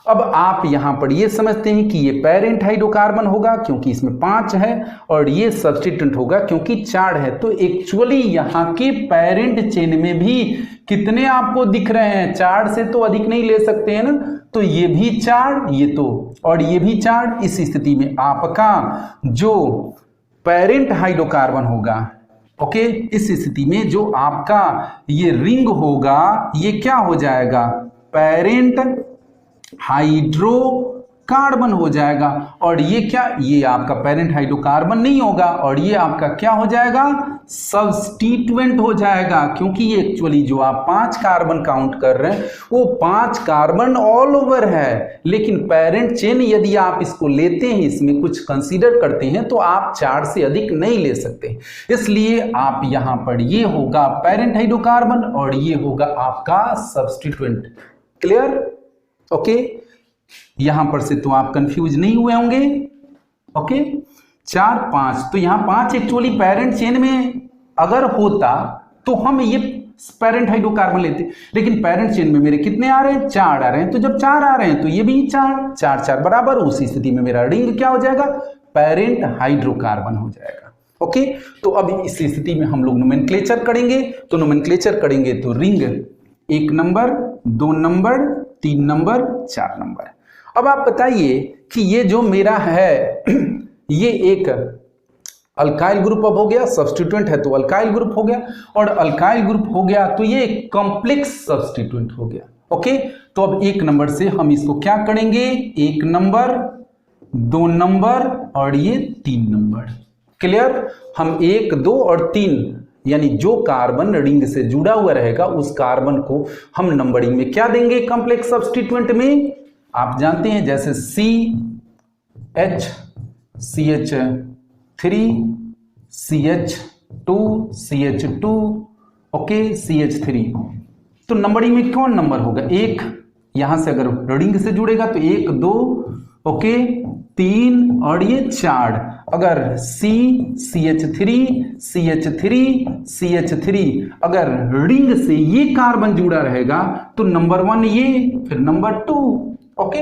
अब आप यहां पर ये समझते हैं कि ये पेरेंट हाइड्रोकार्बन होगा क्योंकि इसमें 5 है, और ये सब्स्टिट्यूएंट होगा क्योंकि 4 है। तो एक्चुअली यहां के पेरेंट चेन में भी कितने आपको दिख रहे हैं? 4 से तो अधिक नहीं ले सकते हैं ना, तो ये भी 4, ये तो, और ये भी 4। इस स्थिति में आपका जो पेरेंट हाइड्रोकार्बन होगा, ओके, इस स्थिति में जो आपका ये रिंग होगा ये क्या हो जाएगा? पेरेंट हाइड्रोकार्बन हो जाएगा। और ये क्या, ये आपका पेरेंट हाइड्रोकार्बन नहीं होगा, और ये आपका क्या हो जाएगा? सब्स्टिट्यूएंट हो जाएगा, क्योंकि ये एक्चुअली जो आप 5 कार्बन काउंट कर रहे हैं वो 5 कार्बन ऑल ओवर है, लेकिन पेरेंट चेन यदि आप इसको लेते हैं, इसमें कुछ कंसीडर करते हैं, तो आप 4 से अधिक नहीं ले सकते। इसलिए आप यहां पर ये होगा पेरेंट हाइड्रोकार्बन और ये होगा आपका सब्स्टिट्यूएंट। क्लियर? ओके, यहां पर से तो आप कंफ्यूज नहीं हुए होंगे। ओके, 4 5, तो यहां 5 एक्चुअली पेरेंट चेन में अगर होता तो हम ये पेरेंट हाइड्रोकार्बन लेते, लेकिन पेरेंट चेन में मेरे कितने आ रहे हैं? 4 आ रहे हैं। तो जब 4 आ रहे हैं तो ये भी 4 4 4 बराबर, उसी स्थिति में मेरा रिंग क्या हो जाएगा? पेरेंट हाइड्रोकार्बन हो जाएगा। ओके, तो अब इस स्थिति में हम लोग नोमेनक्लेचर करेंगे। तो नोमेनक्लेचर करेंगे तो ring 1 number, 2 number, 3 number, 4 number. अब आप बताइए कि ये जो मेरा है ये एक अल्काइल ग्रुप अब हो गया, सब्स्टिट्यूएंट है तो अल्काइल ग्रुप हो गया, और अल्काइल ग्रुप हो गया तो ये एक कॉम्प्लेक्स सब्स्टिट्यूएंट हो गया। ओके, तो अब 1 नंबर से हम इसको क्या करेंगे? 1 नंबर, 2 नंबर और ये 3 नंबर। क्लियर? हम 1 2 और 3 यानी जो कार्बन रिंग से जुड़ा हुआ रहेगा उस कार्बन को हम नंबरिंग में क्या देंगे? कॉम्प्लेक्स सब्स्टिट्यूएंट में आप जानते हैं, जैसे CH, CH3, CH2, CH2, okay, CH3। तो नंबरिंग में कौन नंबर होगा? 1, यहां से अगर रिंग से जुड़ेगा तो 1 2, ओके, 3 और ये 4। अगर CH3, CH3, CH3 अगर रिंग से ये कार्बन जुड़ा रहेगा तो नंबर 1 ये, फिर नंबर 2। ओके,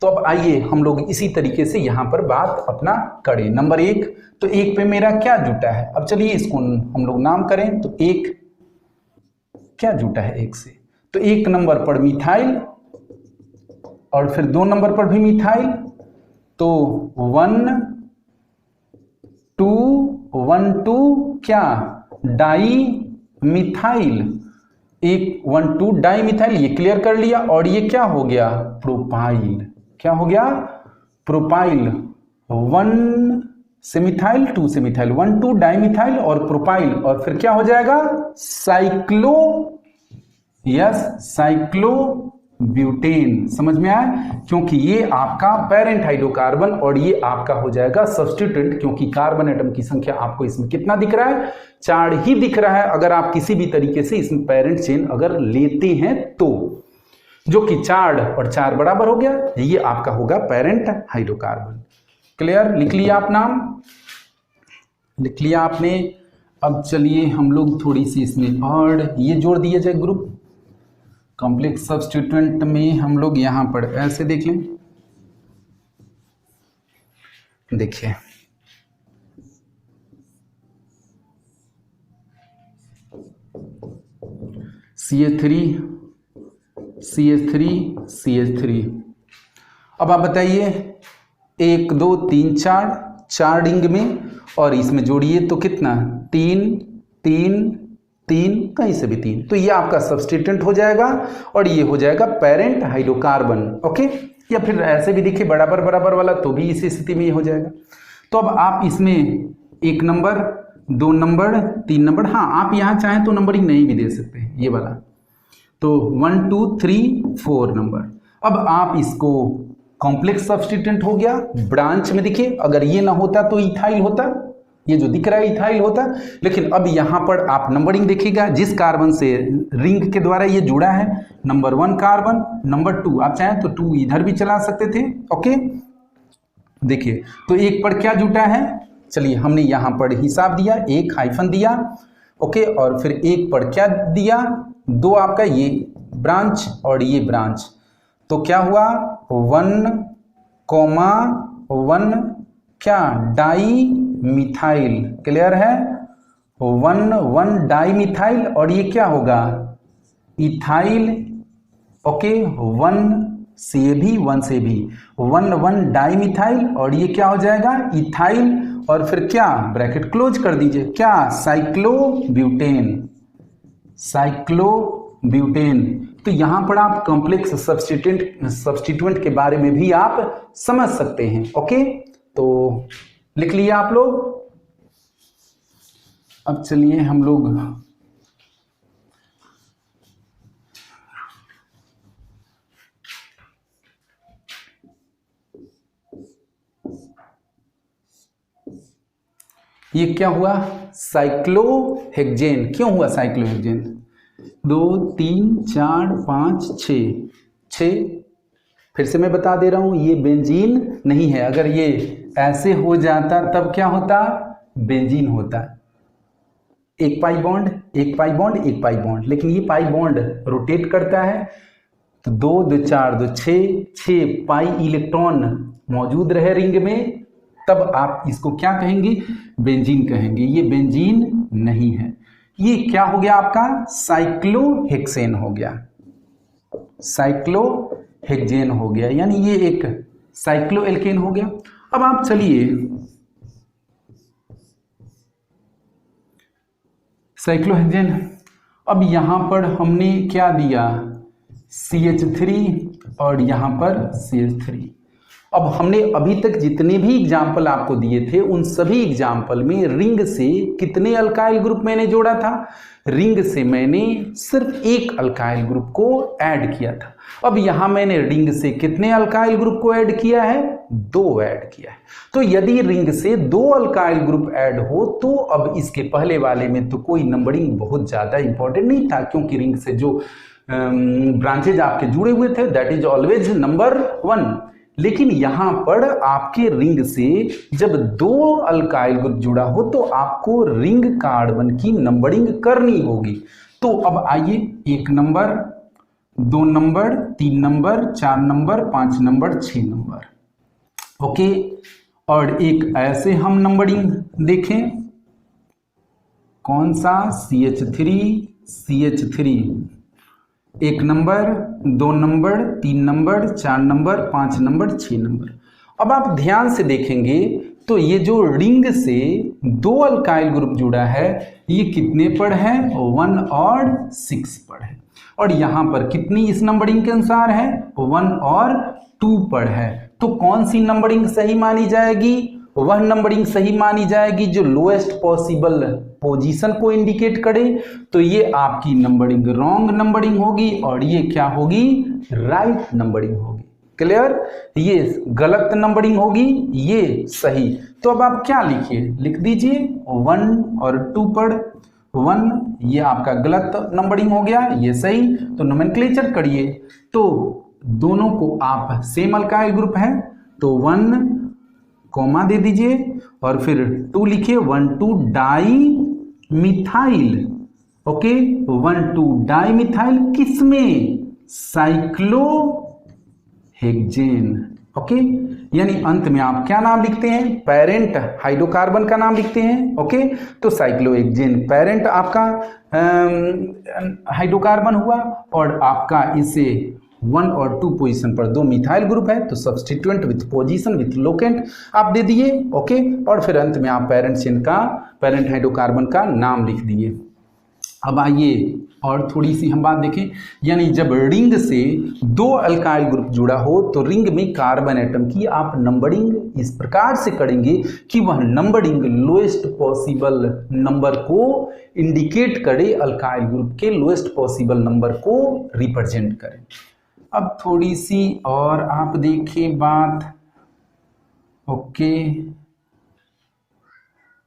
तो अब आइए हम लोग इसी तरीके से यहां पर बात अपना करें। नंबर 1, तो 1 पे मेरा क्या जुटा है? अब चलिए इसको हम लोग नाम करें। तो 1 क्या जुटा है 1 से? तो 1 नंबर पर मिथाइल, और फिर 2 नंबर पर भी मिथाइल, तो 1 2 क्या? डाई मिथाइल, 1 2 डाई मिथाइल, ये क्लियर कर लिया। और ये क्या हो गया? प्रोपाइल। क्या हो गया? प्रोपाइल। 1 से मिथाइल, 2 से मिथाइल, 1 2 डाई मिथाइल और प्रोपाइल, और फिर क्या हो जाएगा? Cyclo, yes, cyclo butane. समझ में आया? क्योंकि ये आपका पेरेंट हाइड्रोकार्बन और ये आपका हो जाएगा सब्स्टिट्यूएंट, क्योंकि कार्बन एटम की संख्या आपको इसमें कितना दिख रहा है? 4 ही दिख रहा है। अगर आप किसी भी तरीके से इसमें पेरेंट चेन अगर लेते हैं तो, जो कि 4 और 4 बराबर हो गया, ये आपका होगा पेरेंट हाइड्रोकार्बन। क्लियर? लिख लिया आप नाम, लिख लिया आपने। अब चलिए हम लोग थोड़ी सी इसमें और ये जोड़ दिया जाए ग्रुप। कॉम्प्लेक्स सब्स्टिट्यूएंट में हम लोग यहां पर ऐसे देख लें, देखिए CH3, CH3, CH3। अब आप बताइए 1 2 3 4 रिंग में, और इसमें जोड़िए तो कितना? 3 3 3, कहीं से भी 3। तो ये आपका सब्स्टिट्यूएंट हो जाएगा और ये हो जाएगा पेरेंट हाइड्रोकार्बन। ओके, या फिर ऐसे भी दिखे बराबर बराबर वाला तो भी इसी स्थिति में ये हो जाएगा। तो अब आप इसमें 1 नंबर, 2 नंबर, 3 नंबर, हाँ आप यहां चाहें तो नंबरिंग नहीं भी दे सकते हैं, ये वाला। तो 1 2 3 4 नंबर। अब आप इसको कॉम्प्लेक्स सब्स्टिट्यूएंट हो गया, ब्रांच में दिखे, अगर ये ना होता तो इथाइल होता, ये जो दिख रहा है इथाइल होता। लेकिन अब यहां पर आप नंबरिंग देखिएगा, जिस कार्बन से रिंग के द्वारा ये जुड़ा है, नंबर 1 कार्बन, नंबर 2, आप चाहें तो 2 इधर भी चला सकते थे। ओके, देखिए तो 1 पर क्या जुटा है? चलिए हमने यहां पर हिसाब दिया, 1 हाइफन दिया, ओके, और फिर एक पर क्या दिया, दो आपका ये ब्रांच और ये ब्रांच, तो क्या हुआ 1,1 क्या डाई मिथाइल, क्लियर है, 1,1 डाई मिथाइल, और ये क्या होगा इथाइल, ओके, 1 से भी 1,1 डाई मिथाइल, और ये क्या हो जाएगा इथाइल, और फिर क्या ब्रैकेट क्लोज कर दीजिए, क्या साइक्लोब्यूटेन, साइक्लोब्यूटेन। तो यहां पर आप कॉम्प्लेक्स सब्स्टिट्यूएंट के बारे में भी आप समझ सकते हैं। ओके, तो लिख लिया आप लोग। अब चलिए हम लोग ये क्या हुआ साइक्लोहेक्सेन, क्यों हुआ साइक्लोहेक्सेन, 2 3 4 5 6, फिर से मैं बता दे रहा हूं ये बेंजीन नहीं है, अगर ये ऐसे हो जाता तब क्या होता बेंजीन होता, एक पाई बॉन्ड एक पाई बॉन्ड एक पाई बॉन्ड, लेकिन ये पाई बॉन्ड रोटेट करता है, तो 2 2 4 2 6 पाई इलेक्ट्रॉन मौजूद रहे रिंग में, तब आप इसको क्या कहेंगे बेंजीन कहेंगे, ये बेंजीन नहीं है, ये क्या हो गया आपका साइक्लोहेक्सेन हो गया, साइक्लोहेक्सेन हो गया, यानी ये एक साइक्लोएल्केन हो गया। अब आप चलिए साइक्लोहेक्सेन, अब यहां पर हमने क्या दिया CH3 और यहां पर CH3। अब हमने अभी तक जितने भी एग्जाम्पल आपको दिए थे उन सभी एग्जाम्पल में रिंग से कितने अल्काइल ग्रुप मैंने जोड़ा था, रिंग से मैंने सिर्फ एक अल्काइल ग्रुप को ऐड किया था। अब यहां मैंने रिंग से कितने अल्काइल ग्रुप को ऐड किया है, 2 ऐड किया है। तो यदि रिंग से 2 अल्काइल ग्रुप ऐड हो तो अब इसके पहले वाले में तो कोई नंबरिंग बहुत ज्यादा इंपॉर्टेंट नहीं था, क्योंकि रिंग से जो ब्रांचेज आपके जुड़े हुए थे दैट इज ऑलवेज नंबर 1, लेकिन यहां पर आपके रिंग से जब 2 अल्काइल ग्रुप जुड़ा हो तो आपको रिंग कार्बन की नंबरिंग करनी होगी। तो अब आइए 1 number 2 number 3 number 4 number 5 number 6 number, okay, और एक ऐसे हम नंबरिंग देखें, कौन सा CH3 1 number 2 number 3 number 4 number 5 number 6 number. अब आप ध्यान से देखेंगे तो ये जो रिंग से 2 अल्काइल ग्रुप जुड़ा है ये कितने पर है 1 और 6 पर है, और यहां पर कितनी इस नंबरिंग के अनुसार है 1 और 2 पर है। तो कौन सी नंबरिंग सही मानी जाएगी, वह नंबरिंग सही मानी जाएगी जो लोएस्ट पॉसिबल पोजीशन को इंडिकेट करे, तो ये आपकी नंबरिंग रॉन्ग नंबरिंग होगी और ये क्या होगी राइट नंबरिंग होगी। क्लियर, ये गलत नंबरिंग होगी, ये सही। तो अब आप क्या लिखिए, लिख दीजिए 1 और 2 पर 1 ये आपका गलत नंबरिंग हो गया, ये सही। तो नोमेनक्लेचर करिए, तो दोनों को आप सेम अल्काइल ग्रुप है तो 1 कॉमा दे दीजिए और फिर 2 लिखिए 1 2 di methyl, okay 1 2 di methyl किसमें साइक्लोहेक्सेन, ओके, यानी अंत में आप क्या नाम लिखते हैं पेरेंट हाइड्रोकार्बन का नाम लिखते हैं, ओके। तो साइक्लोहेक्सेन पेरेंट आपका हाइड्रोकार्बन हुआ और आपका इसे 1 और 2 पोजीशन पर 2 मिथाइल ग्रुप है तो substituent with position with locant आप दे दिए, ओके, और फिर अंत में आप पेरेंट चेन का पेरेंट हाइड्रोकार्बन का नाम लिख दिए। अब आइए और थोड़ी सी हम बात देखें, यानी जब रिंग से 2 अल्काइल ग्रुप जुड़ा हो तो रिंग में कार्बन एटम की आप नंबरिंग इस प्रकार से करेंगे कि वह नंबरिंग लोएस्ट पॉसिबल नंबर को इंडिकेट करे, अल्काइल ग्रुप के लोएस्ट पॉसिबल नंबर को रिप्रेजेंट करे। अब थोड़ी सी और आप देखें बात, ओके,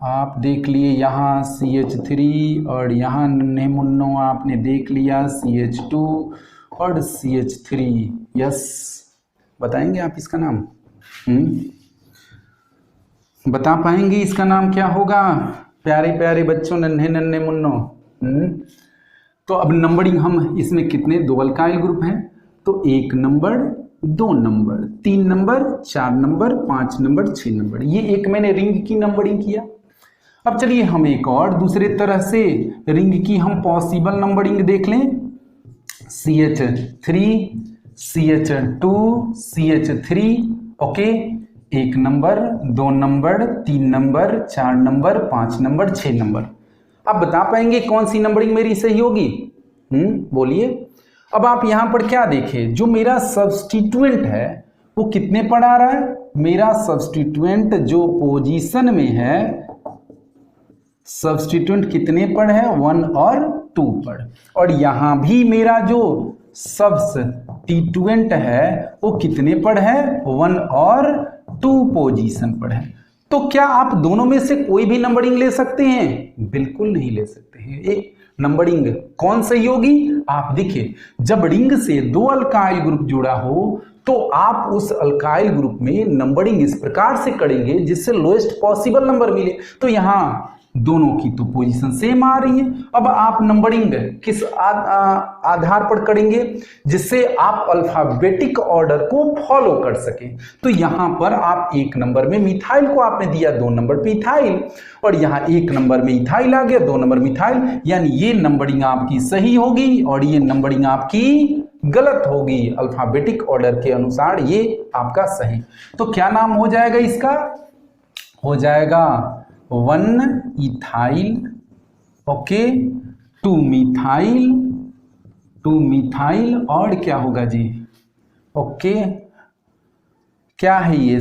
आप देख लिए यहाँ CH3 और यहाँ नन्हे मुन्नो आपने देख लिया CH2 और CH3, यस, बताएंगे आप इसका नाम बता पाएंगे इसका नाम क्या होगा, प्यारे प्यारे बच्चों, नन्हे नन्हे मुन्नो। तो अब नंबरिंग हम इसमें कितने दो अल्काइल ग्रुप हैं, तो 1 number, 2 number, 3 number, 4 number, 5 number, 6 number. ये एक मैंने रिंग की नंबरिंग किया। अब चलिए हम एक और दूसरे तरह से रिंग की हम पॉसिबल नंबरिंग देख लें। CH3, CH2, CH3, okay. 1 number, 2 number, 3 number, 4 number, 5 number, 6 number. आप बता पाएंगे कौन सी नंबरिंग मेरी सही होगी? बोलिए। अब आप यहां पर क्या देखें, जो मेरा सब्स्टिट्यूएंट है वो कितने पर आ रहा है? मेरा सब्स्टिट्यूएंट जो पोजीशन में है, सब्स्टिट्यूएंट कितने पर है? 1 और 2 पर। और यहां भी मेरा जो सब्स्टिट्यूएंट है वो कितने पर है? 1 और 2 पोजीशन पर है। तो क्या आप दोनों में से कोई भी नंबरिंग ले सकते हैं? बिल्कुल नहीं ले सकते हैं। एक नंबरिंग कौन सही होगी? आप देखिए, जब रिंग से 2 अल्काइल ग्रुप जुड़ा हो तो आप उस अल्काइल ग्रुप में नंबरिंग इस प्रकार से करेंगे जिससे लोएस्ट पॉसिबल नंबर मिले। तो यहां दोनों की तो पोजीशन सेम आ रही है। अब आप नंबरिंग किस आधार पर करेंगे? जिससे आप अल्फाबेटिक ऑर्डर को फॉलो कर सकें। तो यहां पर आप 1 नंबर में मिथाइल को आपने दिया, 2 नंबर पे इथाइल, और यहां 1 नंबर में इथाइल आ गया, 2 नंबर मिथाइल, यानी ये नंबरिंग आपकी सही होगी और ये नंबरिंग आपकी गलत होगी। अल्फाबेटिक ऑर्डर के अनुसार ये आपका सही। तो क्या नाम हो जाएगा इसका? हो जाएगा 1 इथाइल, ओके, 2 मिथाइल, 2 मिथाइल, और क्या होगा जी? ओके, क्या है ये?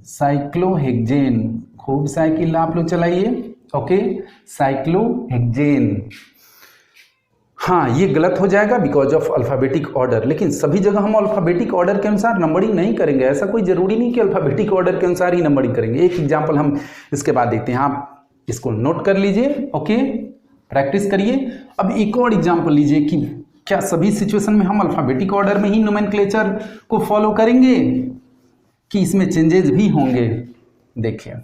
साइक्लोहेक्सेन। खूब साइकिल आप लोग चलाइए, ओके, साइक्लोहेक्सेन। हाँ, ये गलत हो जाएगा बिकॉज ऑफ अल्फाबेटिक ऑर्डर। लेकिन सभी जगह हम अल्फाबेटिक ऑर्डर के अनुसार नंबरिंग नहीं करेंगे। ऐसा कोई जरूरी नहीं कि अल्फाबेटिक ऑर्डर के अनुसार ही नंबरिंग करेंगे। एक एग्जांपल हम इसके बाद देखते हैं, आप इसको नोट कर लीजिए, ओके, प्रैक्टिस करिए। अब एक और एग्जांपल लीजिए कि क्या सभी सिचुएशन में हम अल्फाबेटिक ऑर्डर में ही नोमेनक्लेचर को फॉलो करेंगे कि इसमें चेंजेस भी होंगे? देखिए,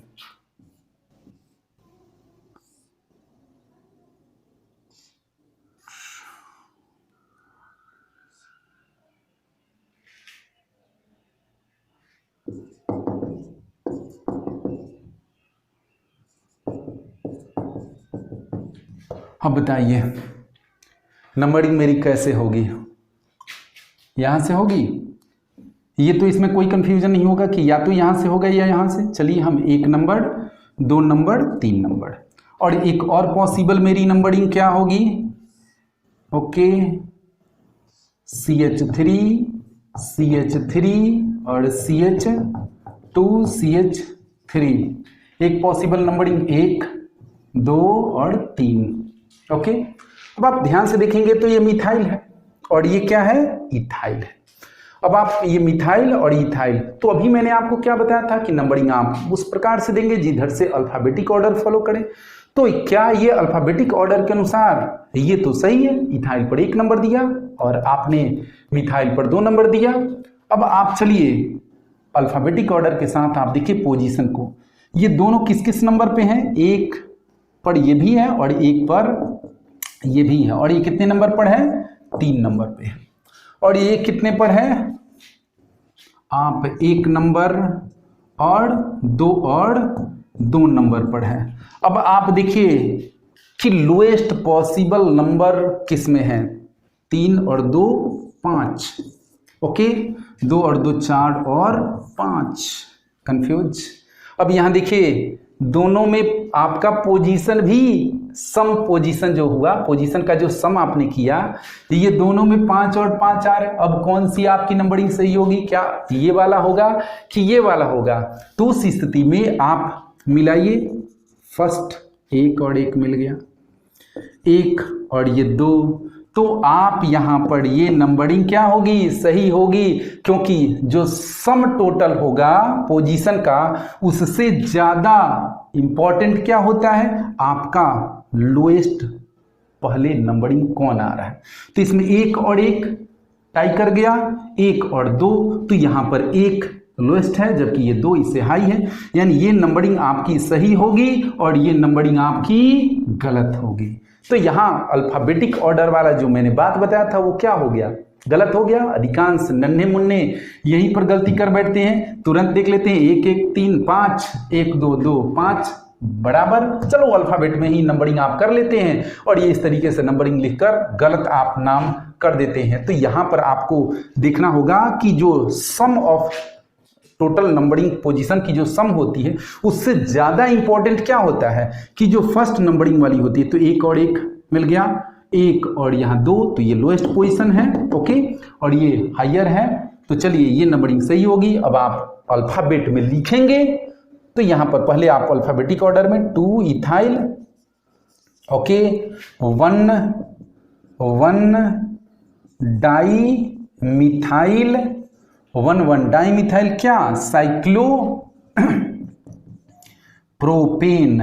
अब बताइए नंबरिंग मेरी कैसे होगी? यहां से होगी। ये तो इसमें कोई कंफ्यूजन नहीं होगा कि या तो यहां से होगा या यहां से। चलिए हम 1 नंबर, 2 नंबर, 3 नंबर, और एक और पॉसिबल मेरी नंबरिंग क्या होगी? ओके, CH3, CH3 और CH2, CH3। एक पॉसिबल नंबरिंग 1, 2 और 3, ओके। अब आप ध्यान से देखेंगे तो ये मिथाइल है और ये क्या है? इथाइल है। अब आप ये मिथाइल और इथाइल, तो अभी मैंने आपको क्या बताया था कि नंबरिंग आप उस प्रकार से देंगे जिधर से अल्फाबेटिक ऑर्डर फॉलो करें। तो क्या ये अल्फाबेटिक ऑर्डर के अनुसार ये तो सही है? इथाइल पर 1 नंबर दिया और आपने मिथाइल पर 2 नंबर दिया। अब आप चलिए अल्फाबेटिक ऑर्डर के साथ आप देखिए पोजीशन को, ये दोनों किस किस नंबर पे हैं? 1 पर ये भी है और 1 पर ये भी है, और ये कितने नंबर पर है? 3 नंबर पे है। और ये कितने पर है? आप 1 नंबर और 2 नंबर पर है। अब आप देखिए कि लोएस्ट पॉसिबल नंबर किस में है? 3 और 2 5, ओके, 2 और 2 4 और 5, कंफ्यूज। अब यहां देखिए दोनों में आपका पोजीशन भी सम पोजीशन जो हुआ, पोजीशन का जो सम आपने किया, ये दोनों में 5 और 5 आ रहे। अब कौन सी आपकी नंबरिंग सही होगी? क्या ये वाला होगा कि ये वाला होगा? तो उस स्थिति में आप मिलाइए, फर्स्ट 1 और 1 मिल गया, 1 और ये 2, तो आप यहां पर ये नंबरिंग क्या होगी? सही होगी, क्योंकि जो सम टोटल होगा पोजीशन का उससे ज्यादा इंपॉर्टेंट क्या होता है? आपका लोएस्ट पहले नंबरिंग कौन आ रहा है। तो इसमें 1 और 1 टाई कर गया, 1 और 2, तो यहां पर 1 लोएस्ट है, जबकि ये 2 इससे हाई है, यानी ये नंबरिंग आपकी सही होगी और ये नंबरिंग आपकी गलत होगी। तो यहाँ अल्फाबेटिक ऑर्डर वाला जो मैंने बात बताया था वो क्या हो गया, गलत हो गया। अधिकांश नन्हे मुन्ने यहीं पर गलती कर बैठते हैं। तुरंत देख लेते हैं 1 1 3 5 1 2 2 5 बराबर, चलो अल्फाबेट में ही नंबरिंग आप कर लेते हैं और ये इस तरीके से नंबरिंग लिखकर गलत आप नाम कर देते हैं। तो यहाँ पर आपको देखना होगा कि जो सम ऑफ टोटल नंबरिंग पोजीशन की जो सम होती है उससे ज़्यादा इंपॉर्टेंट क्या होता है कि जो फर्स्ट नंबरिंग वाली होती है। तो 1 और 1 मिल गया, 1 और यहाँ 2, तो ये लोएस्ट पोजीशन है, ओके, और ये हायर है। तो चलिए ये नंबरिंग सही होगी। अब आप अल्फाबेट में लिखेंगे तो यहाँ पर पहले आप अल्फाबेटिक ऑर्डर में 2 ethyl, okay, 1 di methyl, 1 di methyl क्या, साइक्लो प्रोपेन,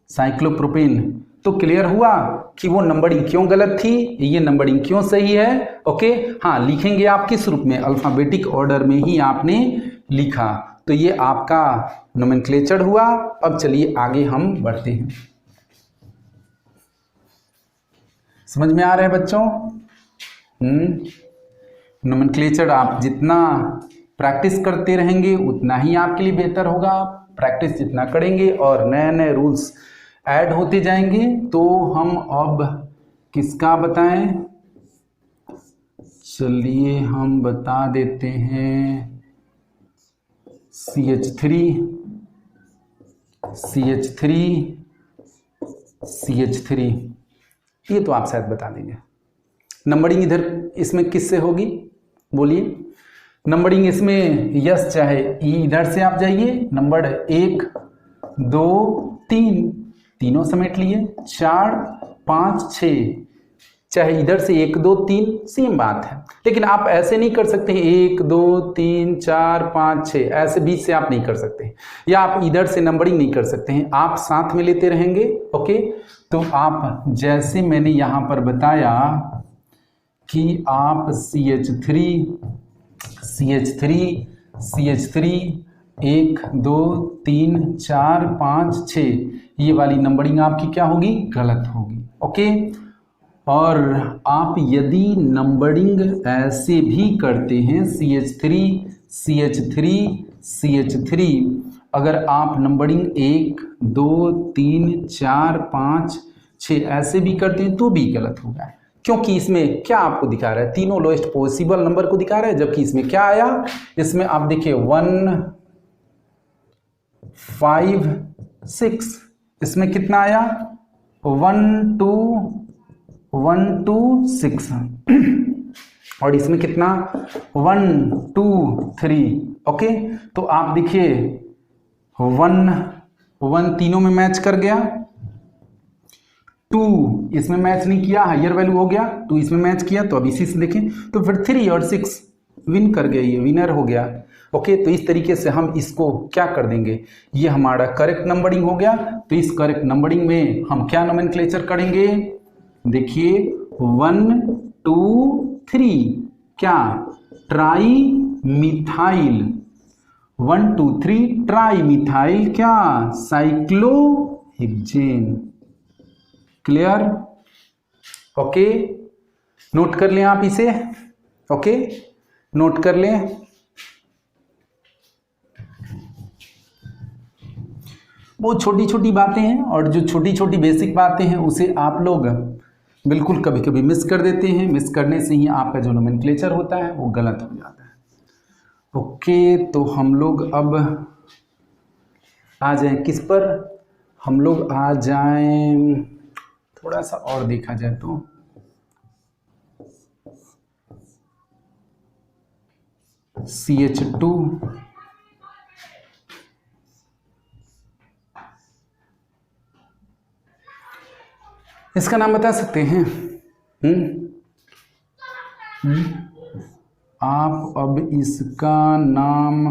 साइक्लोप्रोपेन। तो क्लियर हुआ कि वो नंबरिंग क्यों गलत थी, ये नंबरिंग क्यों सही है, ओके। हाँ, लिखेंगे आप किस रूप में, अल्फाबेटिक ऑर्डर में ही आपने लिखा। तो ये आपका नोमेनक्लेचर हुआ। अब चलिए आगे हम बढ़ते हैं। समझ में आ रहा है बच्चों? नोमेनक्लेचर आप जितना प्रैक्टिस करते रहेंगे उतना ही आपके लिए बेहतर होगा। प्रैक्टिस जितना करेंगे और नए नए रूल्स ऐड होते जाएंगे। तो हम अब किसका बताएं, चलिए हम बता देते हैं CH3, ये तो आप शायद बता देंगे। नंबरिंग इधर इसमें किससे होगी बोलिए, नंबरिंग इसमें यस चाहे ई इधर से आप जाइए, नंबर 1 2 3 तीनों समेट लिए, 4 5 6 चाहे इधर से 1 2 3 सेम बात है। लेकिन आप ऐसे नहीं कर सकते 1 2 3 4 5 6 ऐसे बीच से आप नहीं कर सकते, या आप इधर से नंबरिंग नहीं कर सकते हैं, आप साथ में लेते रहेंगे, ओके। तो आप जैसे मैंने यहाँ पर बताया कि आप CH3 1 2 3 4 5 6 ये वाली नंबरिंग आपकी क्या होगी, गलत होगी, ओके। और आप यदि नंबरिंग ऐसे भी करते हैं CH3 अगर आप नंबरिंग 1 2 3 4 5 6 ऐसे भी करते हैं तो भी गलत होगा, क्योंकि इसमें क्या आपको दिखा रहा है, तीनों लोएस्ट पॉसिबल नंबर को दिखा रहा है। जबकि इसमें क्या आया, इसमें आप देखिए 1 5 6, इसमें कितना आया 1 2 6 और इसमें कितना 1 2 3, ओके। तो आप देखिए 1 तीनों में मैच कर गया, 2 इसमें मैच नहीं किया, हायर वैल्यू हो गया, 2 इसमें मैच किया, तो अब इसी से देखें तो फिर 3 और 6 विन कर गया, ये विनर हो गया, ओके। तो इस तरीके से हम इसको क्या कर देंगे, ये हमारा करेक्ट नंबरिंग हो गया। तो इस करेक्ट नंबरिंग में हम क्या नोमेनक्लेचर करेंगे, देखिए 1 2 3 क्या, ट्राई मिथाइल, 1 2 3 ट्राई मिथाइल क्या, साइक्लोहेक्सेन। Clear, okay. नोट कर लें आप इसे, ओके, नोट कर लें। बहुत छोटी छोटी बातें हैं और जो छोटी छोटी बेसिक बातें हैं उसे आप लोग बिल्कुल कभी कभी मिस कर देते हैं। मिस करने से ही आपका जो नोमेनक्लेचर होता है वो गलत हो जाता है, ओके। तो हम लोग अब आ जाएं किस पर, हम लोग आ जाएं थोड़ा सा और देखा जाए तो CH2 इसका नाम बता सकते हैं? आप अब इसका नाम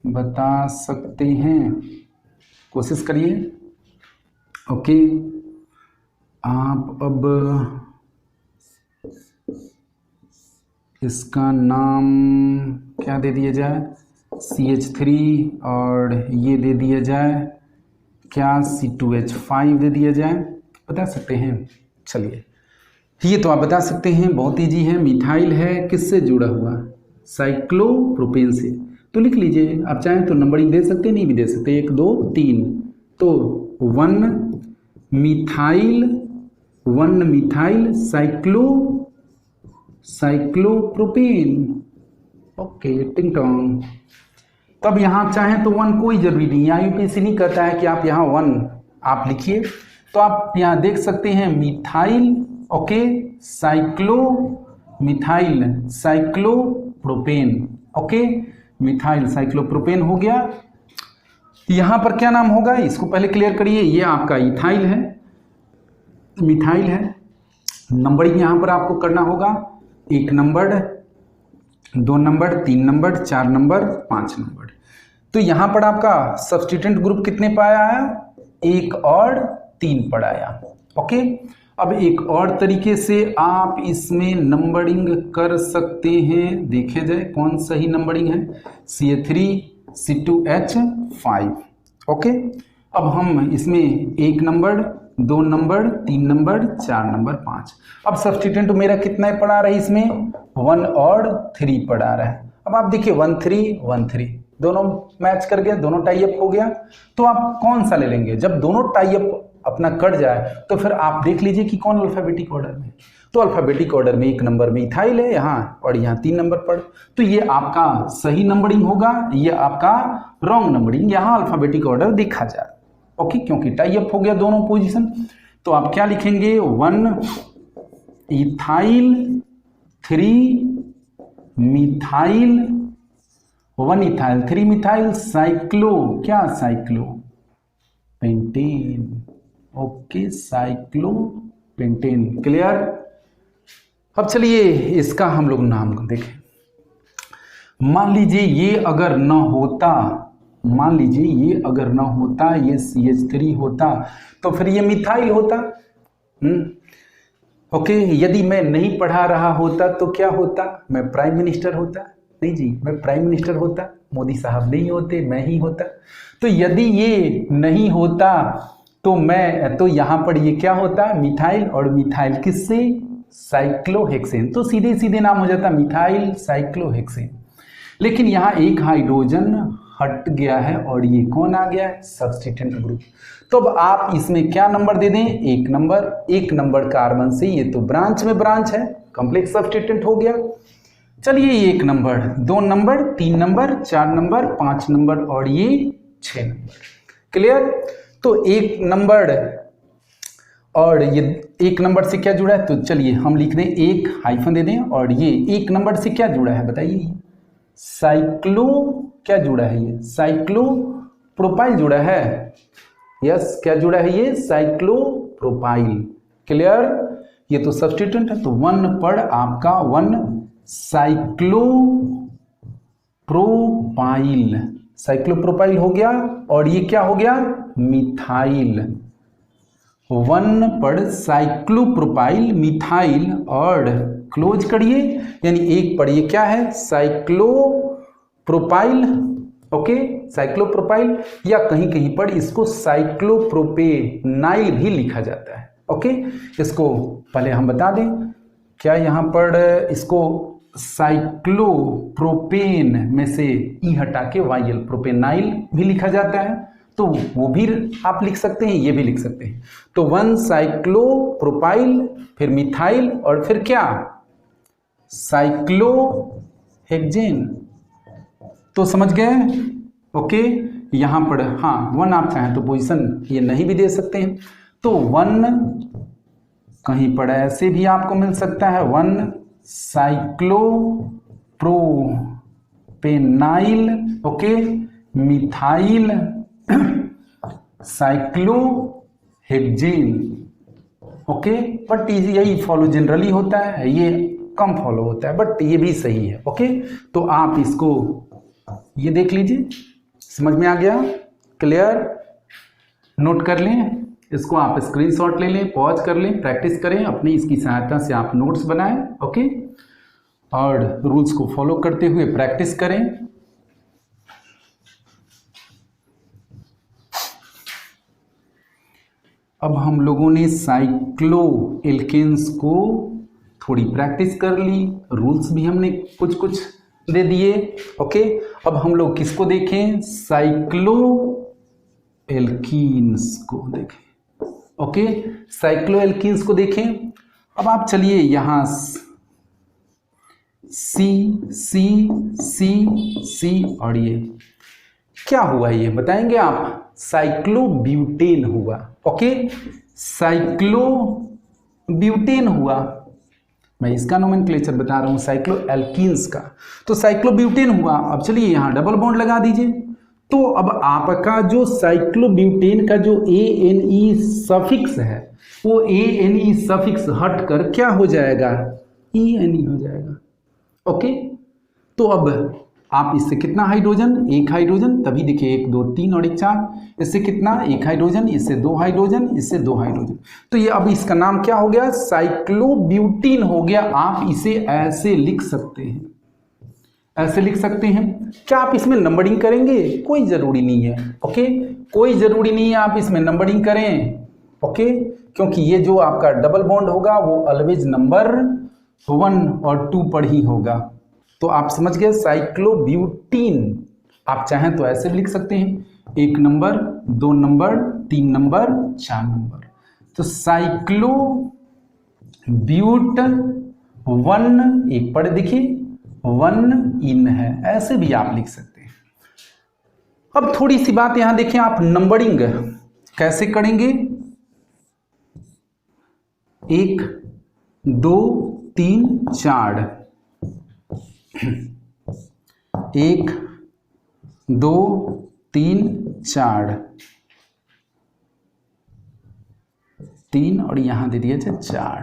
बता सकते हैं, कोशिश करिए, ओके। आप अब इसका नाम क्या दे दिया जाए, CH3 और ये दे दिया जाए क्या, C2H5 दे दिया जाए, बता सकते हैं? चलिए ये तो आप बता सकते हैं, बहुत ईजी है। मिथाइल है किससे जुड़ा हुआ, साइक्लोप्रोपेन से, तो लिख लीजिए। आप चाहें तो नंबरिंग दे सकते हैं, नहीं भी दे सकते, 1 2 3, तो 1 मिथाइल साइक्लोप्रोपेन। ओके, टिंग टोंग। तब यहाँ चाहें तो 1 कोई जरूरी नहीं है, यूपीएससी नहीं कहता है कि आप यहाँ 1 आप लिखिए, तो आप यहाँ देख सकते हैं methyl, okay, methyl cyclopropane, okay, methyl cyclopropane हो गया। यहाँ पर क्या नाम होगा, इसको पहले क्लियर करिए। ये आपका इथाइल है, मिथाइल है। नंबरिंग यहाँ पर आपको करना होगा, 1 number, 2 number, 3 number, 4 number, 5 number. तो यहाँ पर आपका सब्स्टिट्यूएंट ग्रुप कितने पर आया, 1 और 3 पर आया, ओके। अब एक और तरीके से आप इसमें नंबरिंग कर सकते हैं, देखे जाए कौन सही नंबरिंग है, CH3 C2H5, ओके। अब हम इसमें 1 नंबर, 2 नंबर, 3 नंबर, 4 नंबर, 5। अब सब्स्टिट्यूएंट मेरा कितना पड़ा रहा है इसमें, 1 और 3 पड़ा रहा है। अब आप देखिए 1 3 1 3 दोनों मैच कर गया, दोनों टाई अप हो गया। तो आप कौन सा ले लेंगे, जब दोनों टाई अप अपना कट जाए तो फिर आप देख लीजिए कि कौन अल्फाबेटिक ऑर्डर में। तो अल्फाबेटिक ऑर्डर में 1 नंबर में इथाइल है यहाँ, और यहाँ 3 नंबर पर, तो ये आपका सही नंबरिंग होगा, ये आपका रॉन्ग नंबरिंग, यहाँ अल्फाबेटिक ऑर्डर देखा जाए, ओके, क्योंकि टाई अप हो गया दोनों पोजीशन। तो आप क्या लिखेंगे, 1 ethyl 3 methyl, 1 ethyl 3 methyl cyclo, क्या cyclo pentane, okay, cyclopentane, clear. अब चलिए इसका हम लोग नाम देखें। मान लीजिए ये अगर न होता, मान लीजिए ये अगर न होता, ये CH3 होता तो फिर ये मिथाइल होता, ओके। यदि मैं नहीं पढ़ा रहा होता तो क्या होता, मैं प्राइम मिनिस्टर होता, नहीं जी, मैं प्राइम मिनिस्टर होता, मोदी साहब नहीं होते, मैं ही होता। तो यदि ये नहीं होता तो यहाँ पर ये क्या होता, मिथाइल, और मिथाइल किससे, साइक्लोहेक्सेन, तो सीधे सीधे नाम हो जाता मिथाइल साइक्लोहेक्सेन। लेकिन यहाँ एक हाइड्रोजन हट गया है और ये कौन आ गया है, सब्स्टिट्यूएंट ग्रुप। तो अब आप इसमें क्या नंबर दे दें, 1 नंबर, 1 नंबर कार्बन से, ये तो ब्रांच में ब्रांच है, कॉम्प्लेक्स सब्स्टिट्यूएंट हो गया। चलिए 1 number, 2 number, 3 number, 4 number, 5 number, और ये 6 नंबर, क्लियर। तो 1 नंबर और ये 1 नंबर से क्या जुड़ा है, तो चलिए हम लिख दें, 1 हाइफन दे दें, और ये 1 नंबर से क्या जुड़ा है बताइए, साइक्लो, क्या जुड़ा है, ये साइक्लो प्रोपाइल जुड़ा है, यस, क्या जुड़ा है, ये साइक्लो प्रोपाइल, क्लियर। ये तो सब्स्टिट्यूएंट है, तो 1 पर आपका 1 साइक्लोप्रोपाइल, साइक्लोप्रोपाइल हो गया, और ये क्या हो गया, मिथाइल। 1 पर साइक्लोप्रोपाइल मिथाइल, और क्लोज करिए, यानी 1 पर ये क्या है, साइक्लोप्रोपाइल, ओके, साइक्लोप्रोपाइल, या कहीं कहीं पर इसको साइक्लोप्रोपेनाइल भी लिखा जाता है, ओके। इसको पहले हम बता दें, क्या यहाँ पर इसको साइक्लोप्रोपेन में से ई हटा के YL प्रोपेनाइल भी लिखा जाता है, तो वो भी आप लिख सकते हैं, ये भी लिख सकते हैं। तो 1 साइक्लोप्रोपाइल, फिर मिथाइल, और फिर क्या, साइक्लोहेक्सेन, तो समझ गए, ओके। यहाँ पर हाँ 1 आप चाहें तो पोजीशन ये नहीं भी दे सकते हैं, तो 1 कहीं पर ऐसे भी आपको मिल सकता है, 1 cyclopropenyl, okay, methyl cyclohexane, okay. But यही फॉलो जनरली होता है, ये कम फॉलो होता है, बट ये भी सही है, ओके। तो आप इसको ये देख लीजिए, समझ में आ गया, क्लियर, नोट कर लें, इसको आप स्क्रीनशॉट ले लें, पॉज कर लें, प्रैक्टिस करें अपनी, इसकी सहायता से आप नोट्स बनाएं, ओके। और रूल्स को फॉलो करते हुए प्रैक्टिस करें। अब हम लोगों ने साइक्लो एल्केन्स को थोड़ी प्रैक्टिस कर ली, रूल्स भी हमने कुछ कुछ दे दिए। ओके, अब हम लोग किसको देखें? साइक्लो एल्कीन्स को देखें। ओके, साइक्लो एल्कीन्स को देखें। अब आप चलिए यहां सी सी सी सी और ये क्या हुआ ये बताएंगे आप? साइक्लोब्यूटेन हुआ। ओके, साइक्लोब्यूटेन हुआ। मैं इसका नोमेनक्लेचर बता रहा हूं साइक्लो एल्कीन्स का। तो साइक्लोब्यूटेन हुआ। अब चलिए यहां डबल बॉन्ड लगा दीजिए। तो अब आपका जो साइक्लोब्यूटेन का जो ANE सफिक्स है वो ANE सफिक्स हटकर क्या हो जाएगा? ENE हो जाएगा। ओके, तो अब आप इससे कितना हाइड्रोजन? एक हाइड्रोजन, तभी देखिए 1 2 3 और 1 4। इससे कितना? एक हाइड्रोजन, इससे 2 हाइड्रोजन, इससे 2 हाइड्रोजन। तो ये अब इसका नाम क्या हो गया? साइक्लोब्यूटीन हो गया। आप इसे ऐसे लिख सकते हैं, ऐसे लिख सकते हैं। क्या आप इसमें नंबरिंग करेंगे? कोई जरूरी नहीं है। ओके, कोई जरूरी नहीं है आप इसमें नंबरिंग करें। ओके, क्योंकि ये जो आपका डबल बॉन्ड होगा वो ऑलवेज नंबर 1 और 2 पर ही होगा। तो आप समझ गए साइक्लोब्यूटीन। आप चाहें तो ऐसे भी लिख सकते हैं, 1 नंबर, 2 नंबर, 3 नंबर, 4 नंबर। तो साइक्लोब्यूट 1, एक पढ़े देखिए 1 इन है, ऐसे भी आप लिख सकते हैं। अब थोड़ी सी बात यहां देखें, आप नंबरिंग कैसे करेंगे? 1 2 3 4, 1 2 3 4, 3 और यहां दे दिया जाए 4,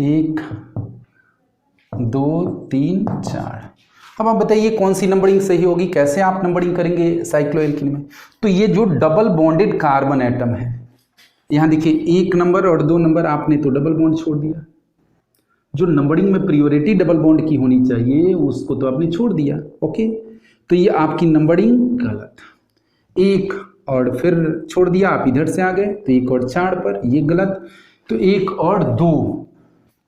1 2 3 4। अब आप बताइए कौन सी नंबरिंग सही होगी? कैसे आप नंबरिंग करेंगे साइक्लोएल्कीन में? तो ये जो डबल बॉन्डेड कार्बन एटम है, यहां देखिए 1 नंबर और 2 नंबर, आपने तो डबल बॉन्ड छोड़ दिया। जो नंबरिंग में प्रायोरिटी डबल बॉन्ड की होनी चाहिए उसको तो आपने छोड़ दिया। ओके, तो ये आपकी नंबरिंग गलत। 1 और फिर छोड़ दिया, आप इधर से आ गए तो 1 और 4 पर, ये गलत। तो 1 और 2,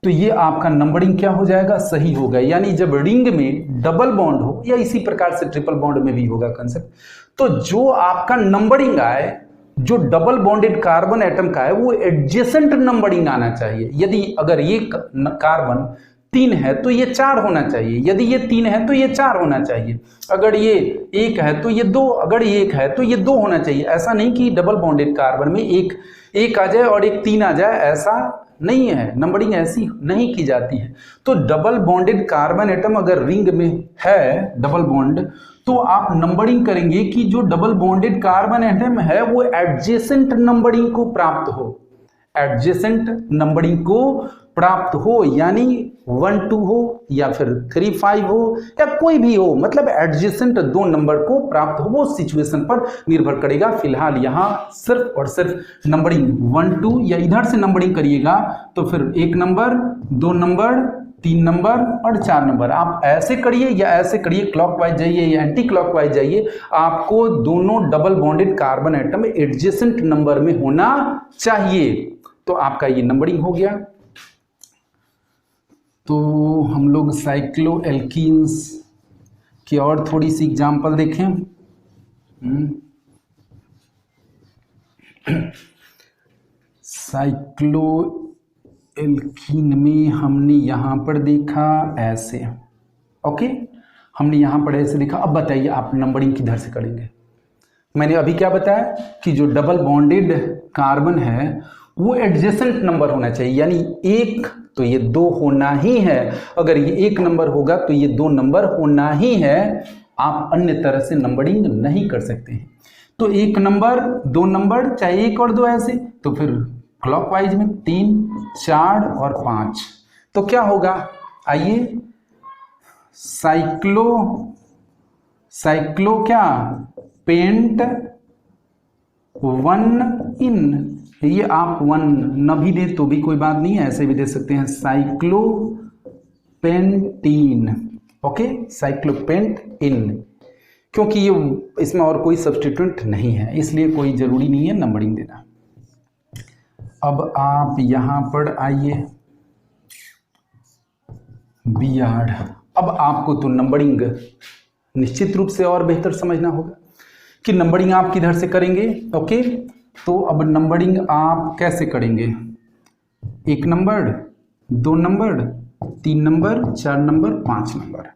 तो ये आपका नंबरिंग क्या हो जाएगा? सही होगा। यानी जब रिंग में डबल बॉन्ड हो, या इसी प्रकार से ट्रिपल बॉन्ड में भी होगा कंसेप्ट, तो जो आपका नंबरिंग आए जो डबल बॉन्डेड कार्बन एटम का है वो एडजेसेंट नंबरिंग आना चाहिए। यदि अगर ये कार्बन 3 है तो ये 4 होना चाहिए, यदि ये 3 है तो ये 4 होना चाहिए, अगर ये 1 है तो ये 2, अगर ये 1 है तो ये 2 होना चाहिए। ऐसा नहीं कि डबल बॉन्डेड कार्बन में एक आ जाए और एक 3 आ जाए, ऐसा नहीं है। नंबरिंग ऐसी नहीं की जाती है। तो डबल बॉन्डेड कार्बन एटम अगर रिंग में है डबल बॉन्ड, तो आप नंबरिंग करेंगे कि जो डबल बॉन्डेड कार्बन एटम है वो एडजेसेंट नंबरिंग को प्राप्त हो, एडजेसेंट नंबरिंग को प्राप्त हो, यानी 1 2 हो या फिर 3 5 हो या कोई भी हो, मतलब एडजेसेंट 2 नंबर को प्राप्त हो। वो सिचुएशन पर निर्भर करेगा। फिलहाल यहां सिर्फ और सिर्फ नंबरिंग 1 2, या इधर से नंबरिंग करिएगा तो फिर 1 नंबर, 2 नंबर, 3 नंबर और 4 नंबर। आप ऐसे करिए या ऐसे करिए, क्लॉकवाइज जाइए या एंटी क्लॉकवाइज जाइए, आपको दोनों double bonded carbon atom adjacent number में होना चाहिए। तो आपका ये नंबरिंग हो गया। तो हम लोग साइक्लोएल्कीन्स की और थोड़ी सी एग्जांपल देखें। साइक्लोएल्कीन में हमने यहां पर देखा ऐसे, ओके, हमने यहां पर ऐसे देखा। अब बताइए आप नंबरिंग किधर से करेंगे? मैंने अभी क्या बताया कि जो डबल बॉन्डेड कार्बन है वो एडजेसेंट नंबर होना चाहिए, यानी 1 तो ये 2 होना ही है, अगर ये 1 नंबर होगा तो ये 2 नंबर होना ही है। आप अन्य तरह से नंबरिंग नहीं कर सकते हैं। तो 1 नंबर, 2 नंबर, चाहे 1 और 2 ऐसे, तो फिर क्लॉकवाइज में 3 4 और 5। तो क्या होगा? आइए, साइक्लो क्या पेंट 1 इन, ये आप 1 न भी दे तो भी कोई बात नहीं है, ऐसे भी दे सकते हैं, साइक्लोपेंटीन। ओके, साइक्लोपेंटीन, क्योंकि ये इसमें और कोई सब्स्टिट्यूएंट नहीं है, इसलिए कोई ज़रूरी नहीं है नंबरिंग देना। अब आप यहाँ पर आइए, बियार्ड। अब आपको तो नंबरिंग निश्चित रूप से और बेहतर समझना होगा कि नंबरिंग आप किधर से करेंगे। ओके, तो अब नंबरिंग आप कैसे करेंगे, 1 number, 2 number, 3 number, 4 number, 5 number.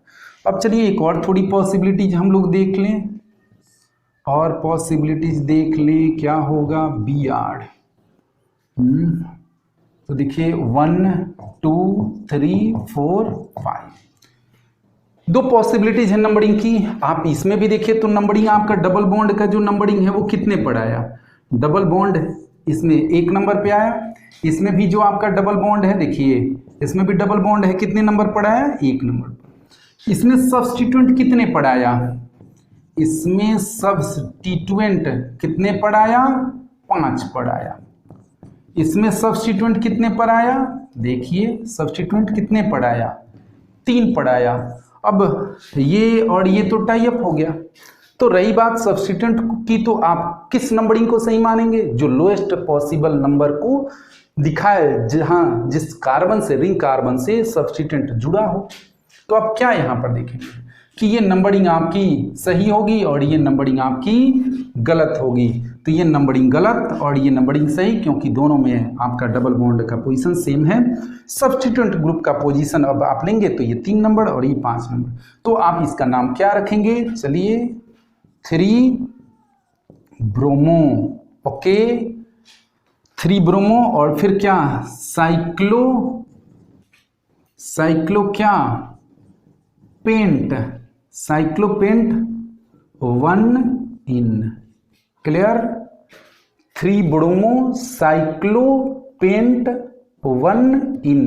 अब चलिए एक और थोड़ी पॉसिबिलिटीज हम लोग देख लें, और पॉसिबिलिटीज देख लें क्या होगा, बियार्ड। तो देखिए 1 2 3 4 5 दो पॉसिबिलिटीज है नंबरिंग की। आप इसमें भी देखिए तो नंबरिंग आपका डबल बॉन्ड का जो नंबरिंग है वो कितने पर आया, डबल बॉन्ड इसमें 1 नंबर पे आया। इसमें भी जो आपका डबल बॉन्ड है देखिए, इसमें भी डबल बॉन्ड है, कितने नंबर पर आया, 1 नंबर। इसमें सब्स्टिट्यूएंट कितने पर आया, इसमें सब्स्टिट्यूएंट कितने पर आया, 5 पर आया। इसमें सब्स्टिट्यूएंट कितने पर आया, देखिए सब्स्टिट्यूएंट कितने पर आया, 3 पर आया। अब ये और ये तो टाई अप हो गया। तो रही बात सब्स्टिट्यूएंट की, तो आप किस नंबरिंग को सही मानेंगे, जो लोएस्ट पॉसिबल नंबर को दिखाए, जहां जिस कार्बन से, रिंग कार्बन से सब्स्टिट्यूएंट जुड़ा हो। तो आप क्या यहाँ पर देखेंगे कि ये नंबरिंग आपकी सही होगी और ये नंबरिंग आपकी गलत होगी। तो ये नंबरिंग गलत और ये नंबरिंग सही, क्योंकि दोनों में आपका डबल बॉन्ड का पोजीशन सेम है। सब्स्टिट्यूएंट ग्रुप का पोजीशन अब आप लेंगे तो ये 3 नंबर और ये 5 नंबर। तो आप इसका नाम क्या रखेंगे, चलिए 3 ब्रोमो। ओके, 3 ब्रोमो और फिर क्या, साइक्लो क्या, पेंट, साइक्लोपेंट 1 इन। क्लियर, 3 ब्रोमो साइक्लोपेंट 1 इन,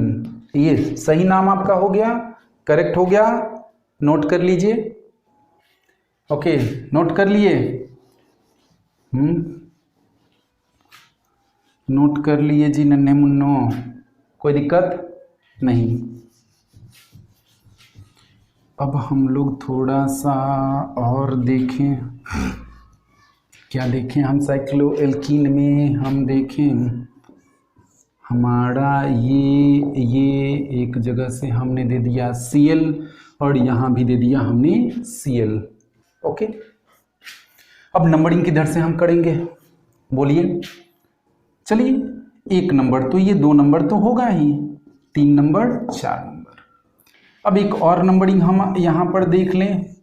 ये सही नाम आपका हो गया, करेक्ट हो गया। नोट कर लीजिए। ओके, नोट कर लिए, नोट कर लिए जी नन्हे मुन्नो, कोई दिक्कत नहीं। अब हम लोग थोड़ा सा और देखें, क्या देखें हम, साइक्लोएल्कीन में हम देखें हमारा ये एक जगह से हमने दे दिया Cl और यहाँ भी दे दिया हमने Cl। ओके, अब नंबरिंग किधर से हम करेंगे, बोलिए। चलिए 1 नंबर तो ये 2 नंबर तो होगा ही, 3 नंबर, 4 नंबर। अब एक और नंबरिंग हम यहाँ पर देख लें,